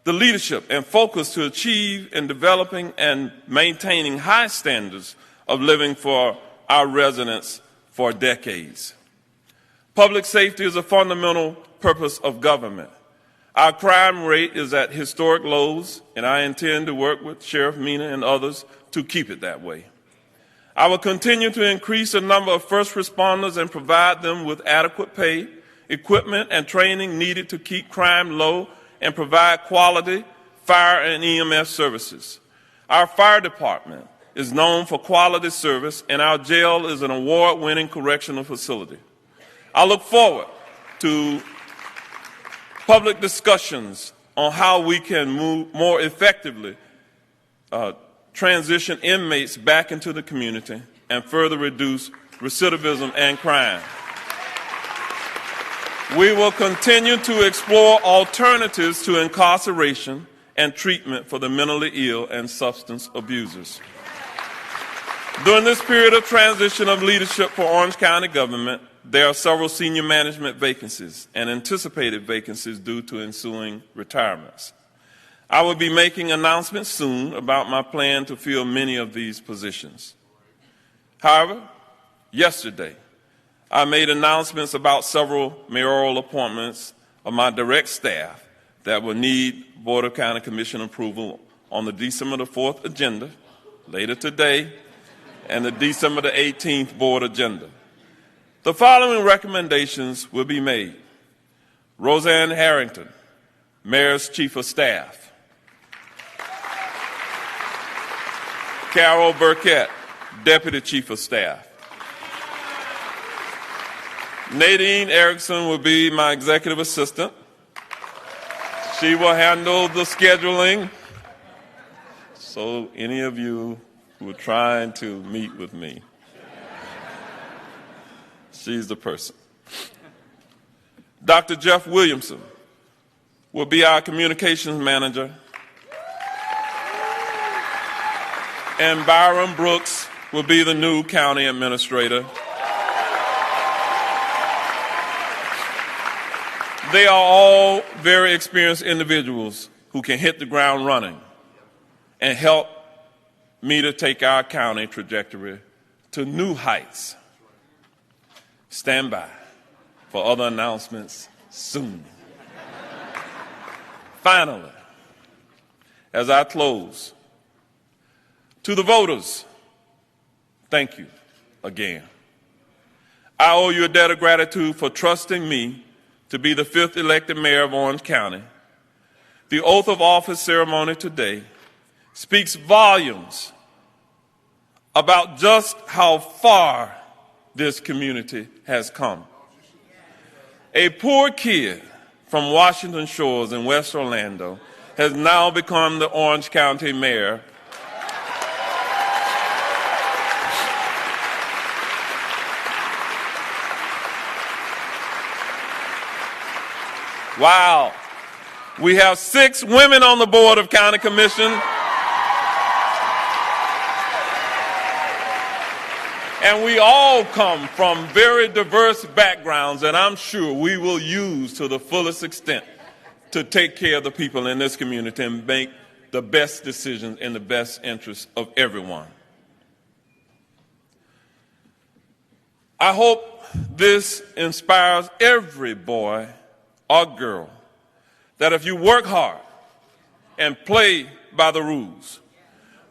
the leadership and focus to achieve in developing and maintaining high standards of living for our residents for decades. Public safety is a fundamental purpose of government. Our crime rate is at historic lows, and I intend to work with Sheriff Mina and others to keep it that way. I will continue to increase the number of first responders and provide them with adequate pay, equipment, and training needed to keep crime low and provide quality fire and EMS services. Our fire department is known for quality service, and our jail is an award-winning correctional facility. I look forward to public discussions on how we can move more effectively transition inmates back into the community and further reduce recidivism and crime. We will continue to explore alternatives to incarceration and treatment for the mentally ill and substance abusers. During this period of transition of leadership for Orange County government, there are several senior management vacancies and anticipated vacancies due to ensuing retirements. I will be making announcements soon about my plan to fill many of these positions. However, yesterday, I made announcements about several mayoral appointments of my direct staff that will need Board of County Commission approval on the December the 4th agenda, later today, and the December the 18th board agenda. The following recommendations will be made: Roseanne Harrington, Mayor's Chief of Staff; Carol Burkett, Deputy Chief of Staff; Nadine Erickson will be my Executive Assistant. She will handle the scheduling. So any of you who are trying to meet with me, she's the person. Dr. Jeff Williamson will be our communications manager. And Byron Brooks will be the new county administrator. They are all very experienced individuals who can hit the ground running and help me to take our county trajectory to new heights. Stand by for other announcements soon. Finally, as I close, to the voters, thank you again. I owe you a debt of gratitude for trusting me to be the 5th elected mayor of Orange County. The oath of office ceremony today speaks volumes about just how far this community has come. A poor kid from Washington Shores in West Orlando has now become the Orange County mayor. Wow. We have 6 women on the Board of County Commission. And we all come from very diverse backgrounds, and I'm sure we will use to the fullest extent to take care of the people in this community and make the best decisions in the best interest of everyone. I hope this inspires every boy or girl that if you work hard and play by the rules,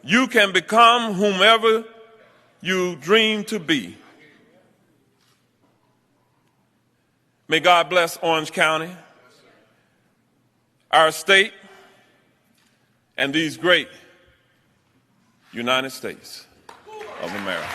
you can become whomever you dream to be. May God bless Orange County, our state, and these great United States of America.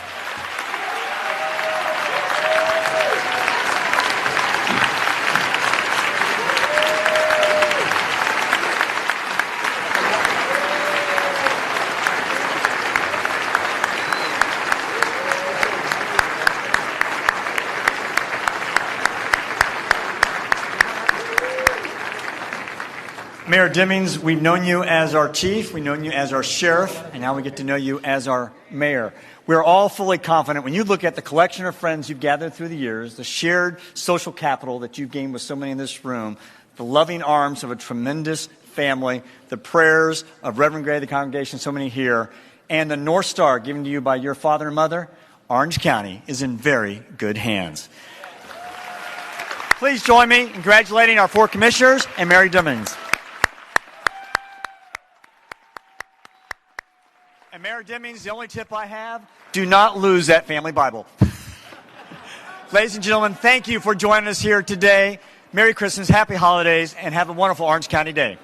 Mayor Demings, we've known you as our chief, we've known you as our sheriff, and now we get to know you as our mayor. We're all fully confident when you look at the collection of friends you've gathered through the years, the shared social capital that you've gained with so many in this room, the loving arms of a tremendous family, the prayers of Reverend Gray, the congregation, so many here, and the North Star given to you by your father and mother, Orange County is in very good hands. Please join me in congratulating our 4 commissioners and Mary Demings. And Mayor Demings, the only tip I have, do not lose that family Bible. Ladies and gentlemen, thank you for joining us here today. Merry Christmas, happy holidays, and have a wonderful Orange County day.